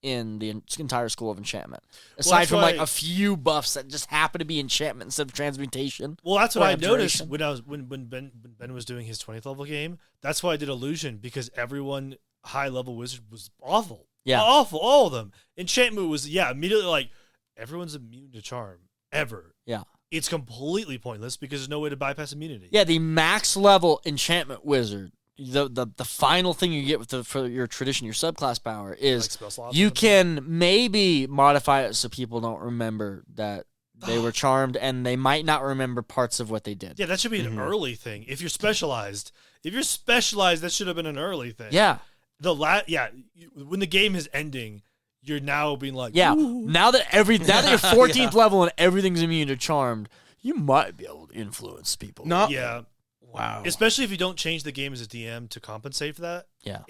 the entire School of Enchantment. Aside that's from like why- a few buffs that just happen to be enchantment instead of transmutation. Well, that's Or what I noticed abjuration. when Ben was doing his 20th level game. That's why I did Illusion, because everyone high level wizard was awful. Yeah. Awful, all of them. Enchantment was immediately like everyone's immune to charm ever. Yeah. It's completely pointless because there's no way to bypass immunity. Yeah, the max level enchantment wizard, the final thing you get for your tradition, your subclass power Like is spell slots you or something. can maybe modify it so people don't remember that they were charmed, and they might not remember parts of what they did. Yeah, that should be an early thing. If you're specialized, that should have been an early thing. Yeah. When the game is ending, you're now being like, Yeah. "Ooh." Now that you're 14th level and everything's immune to charmed, you might be able to influence people. Not. Yeah. Wow. Especially if you don't change the game as a DM to compensate for that, Yeah.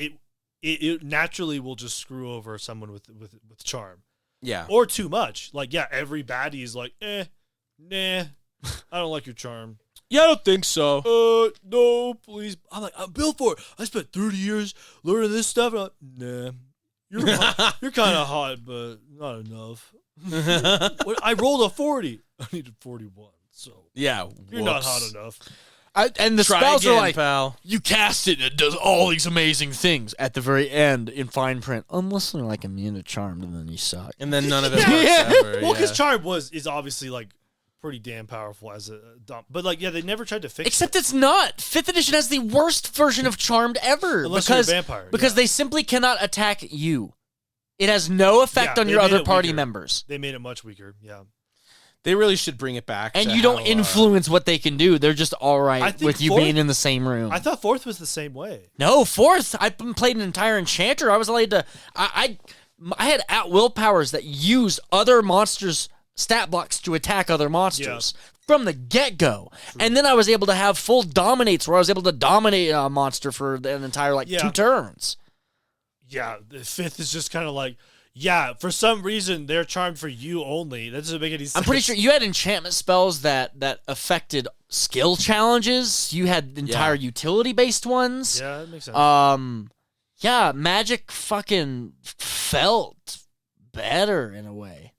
it naturally will just screw over someone with charm Yeah. or too much. Like, every baddie is like, nah, I don't like your charm. Yeah, I don't think so. No, please. I'm like, I'm built for it. I spent 30 years learning this stuff. I'm like, nah, you're kind of hot, but not enough. I rolled a 40. I needed 41, so Yeah. you're not hot enough. And the Try spells again, are like, pal. you cast it and it does all these amazing things at the very end in fine print. Unless they're like immune to charmed and then you suck. And then none of it works Yeah. ever. Well, because yeah. charm is obviously like pretty damn powerful as a dump, but like they never tried to fix Except it. it's not. 5th edition has the worst version of charmed ever. Unless you're a because vampire, because yeah. they simply cannot attack you. It has no effect Yeah, on they your made other it party weaker. members. They made it much weaker. Yeah. They really should bring it back. And to you don't how, influence what they can do. They're just all I right think with you 4th being in the same room. I thought 4th was the same way. No, 4th. I played an entire enchanter. I was allowed to. I had at will powers that used other monsters' stat blocks to attack other monsters from the get go, and then I was able to have full dominates where I was able to dominate a monster for an entire 2 turns. Yeah, the 5th is just kind of like, for some reason they're charmed for you only. That doesn't make any sense. I'm pretty sure you had enchantment spells that affected skill challenges. You had entire utility based ones. Yeah, that makes sense. Yeah, magic fucking felt better in a way.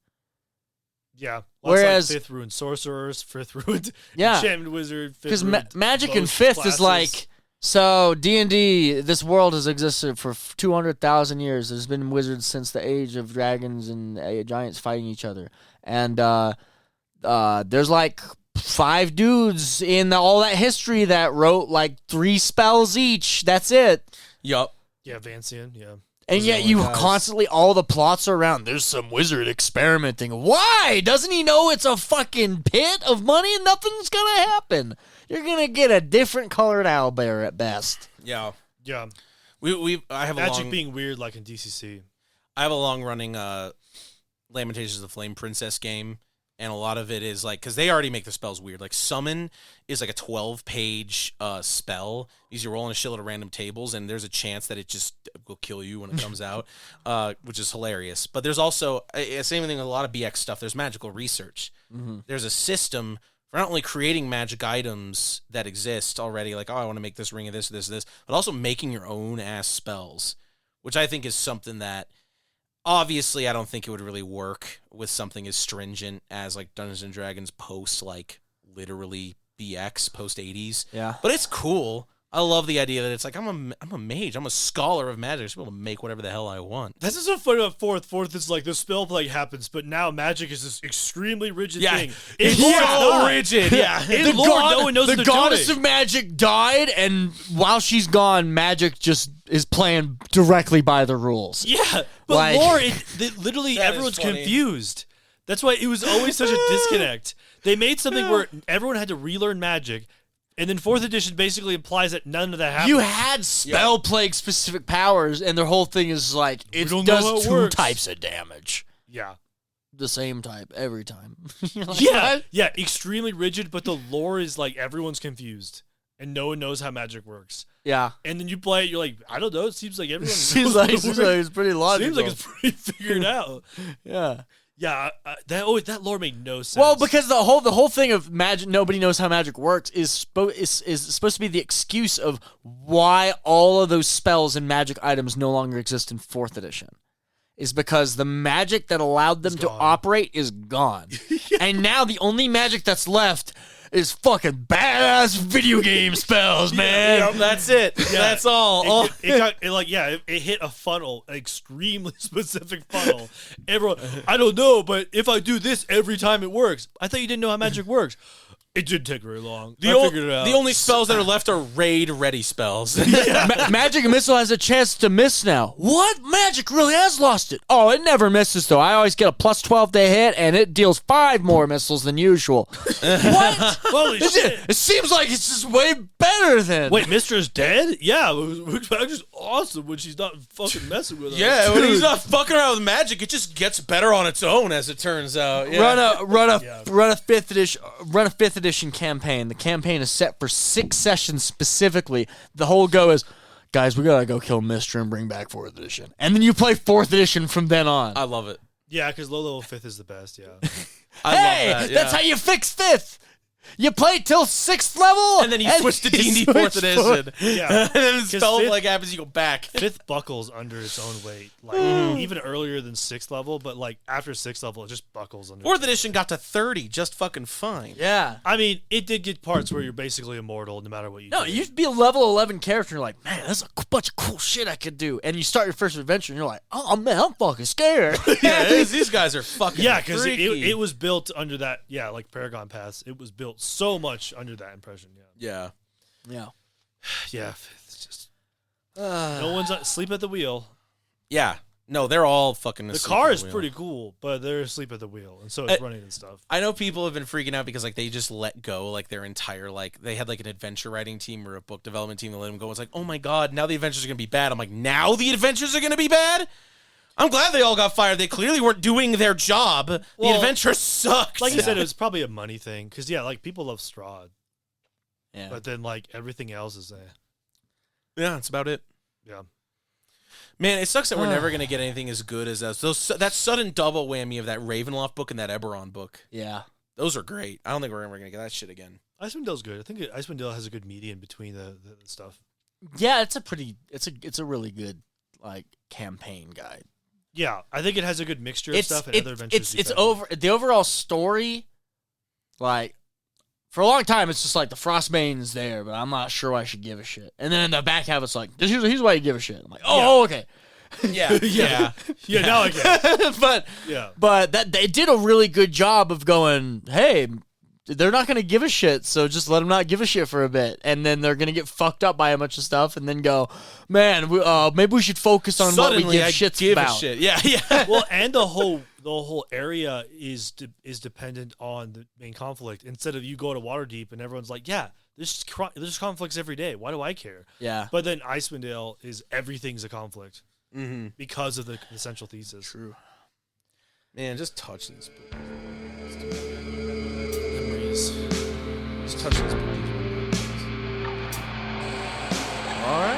Yeah. Whereas- like 5th ruined sorcerers, 5th ruined Yeah. enchantment wizard, 5th Because ruined magic in most 5th is classes. like, so D&D, this world has existed for 200,000 years. There's been wizards since the age of dragons and giants fighting each other. And there's like 5 dudes in all that history that wrote like 3 spells each. That's it. Yup. Yeah, Vancian, yeah. And Those are yet the only you guys. constantly, all the plots are around, there's some wizard experimenting. Why? Doesn't he know it's a fucking pit of money and nothing's going to happen? You're going to get a different colored owlbear at best. Yeah. Yeah. I have a Magic long. being weird like in DCC. I have a long running Lamentations of the Flame Princess game, and a lot of it is like, because they already make the spells weird. Like Summon is like a 12-page spell. You roll on a shitload of random tables, and there's a chance that it just will kill you when it comes out, which is hilarious. But there's also same thing with a lot of BX stuff. There's magical research. There's a system for not only creating magic items that exist already, like, oh, I want to make this ring of this, but also making your own ass spells, which I think is something that obviously I don't think it would really work with something as stringent as like Dungeons and Dragons post like literally BX post 80s. Yeah. But it's cool. I love the idea that it's like I'm a mage. I'm a scholar of magic. I should be able to make whatever the hell I want. That's what's so funny about 4th. 4th is like the spell play happens, but now magic is this extremely rigid thing. In Lore, no. rigid. Yeah. In Lore, no one knows the what they're goddess doing. of magic died, and while she's gone, magic just is playing directly by the rules. Yeah, but Like- Lore, literally That is everyone's funny. confused. That's why it was always such a disconnect. They made something where everyone had to relearn magic, And then 4th edition basically implies that none of that happens. You had spell plague specific powers, and their whole thing is like it don't know how does it 2 works. types of damage. Yeah. The same type every time. You're like, Yeah. what? Yeah, extremely rigid, but the lore is like everyone's confused. And no one knows how magic works. Yeah. And then you play it, you're like, I don't know, it seems like everyone knows Seems how like, it seems works. like it's pretty logical. Seems like it's pretty figured out. yeah. Yeah, that lore made no sense. Well, because the whole thing of magic, nobody knows how magic works, is supposed to be the excuse of why all of those spells and magic items no longer exist in 4th edition. Is because the magic that allowed them to gone. operate is gone. And now the only magic that's left is fucking badass video game spells, man. Yep, that's it. That's all. It hit a funnel, an extremely specific funnel. Everyone, I don't know, but if I do this every time it works. I thought you didn't know how magic works. It didn't take very long. I figured it out. The only spells that are left are raid-ready spells. Magic Missile has a chance to miss now. What? Magic really has lost it. Oh, it never misses, though. I always get a plus 12 to hit, and it deals 5 more missiles than usual. What? Holy shit. It seems like it's just way better than. Wait, Mistra's dead? Yeah, Magic's awesome when she's not fucking messing with her. Yeah, when he's not fucking around with magic, it just gets better on its own, as it turns out. Yeah. Run a 5th edition campaign. The campaign is set for 6 sessions specifically. The whole go is, guys, we gotta go kill Mistra and bring back 4th edition, and then you play 4th edition from then on. I love it. Yeah, because low level 5th is the best, yeah. I Hey, love that. that's how you fix 5th. You play till 6th level, And then you switch to D&D 4th edition. Yeah. And then the spell fifth- like happens, you go back. 5th buckles under its own weight. Like, even earlier than 6th level, but like after 6th level, it just buckles under 4th edition got to 30 just fucking fine. Yeah. I mean, it did get parts where you're basically immortal no matter what you No, do. you'd be a level 11 character and you're like, man, that's a bunch of cool shit I could do. And you start your first adventure and you're like, oh man, I'm fucking scared. Yeah, these guys are fucking Yeah, because freaky. it was built under that, like Paragon Pass. It was built so much under that impression, Yeah. yeah. Yeah, it's just... no one's asleep at the wheel. Yeah. No, they're all fucking The asleep car at is the wheel. pretty cool, but they're asleep at the wheel, and so it's running and stuff. I know people have been freaking out because like they just let go like their entire like they had like an adventure writing team or a book development team that let them go. It's like, oh my god, now the adventures are gonna be bad. I'm like, now the adventures are gonna be bad? I'm glad they all got fired. They clearly weren't doing their job. The Well, adventure sucked. Like you said, it was probably a money thing, because, like, people love Strahd, Yeah. but then, like, everything else is yeah, that's about it. yeah. Man, it sucks that we're never gonna get anything as good as that sudden double whammy of that Ravenloft book and that Eberron book. Yeah. Those are great. I don't think we're ever gonna get that shit again. Icewind Dale's good. I think Icewind Dale has a good median between the stuff. Yeah, it's a really good like campaign guide. Yeah, I think it has a good mixture of stuff and other adventures. It's over the overall story. Like for a long time, it's just like the Frostbane's there, but I'm not sure I should give a shit. And then in the back half, it's like here's why you give a shit. I'm like, oh, okay. Yeah, yeah. Yeah, now I get it. but Yeah. that they did a really good job of going, hey, they're not going to give a shit, so just let them not give a shit for a bit. And then they're going to get fucked up by a bunch of stuff and then go, man, maybe we should focus on Suddenly, what we give I shits give about. a shit. Yeah, yeah. Well, and the whole area is dependent on the main conflict. Instead of you go to Waterdeep and everyone's like, yeah, there's conflicts every day. Why do I care? Yeah. But then Icewind Dale is everything's a conflict Mm-hmm. because of the central thesis. True. Man, just touch this book. Memories. Just touch this book. All right.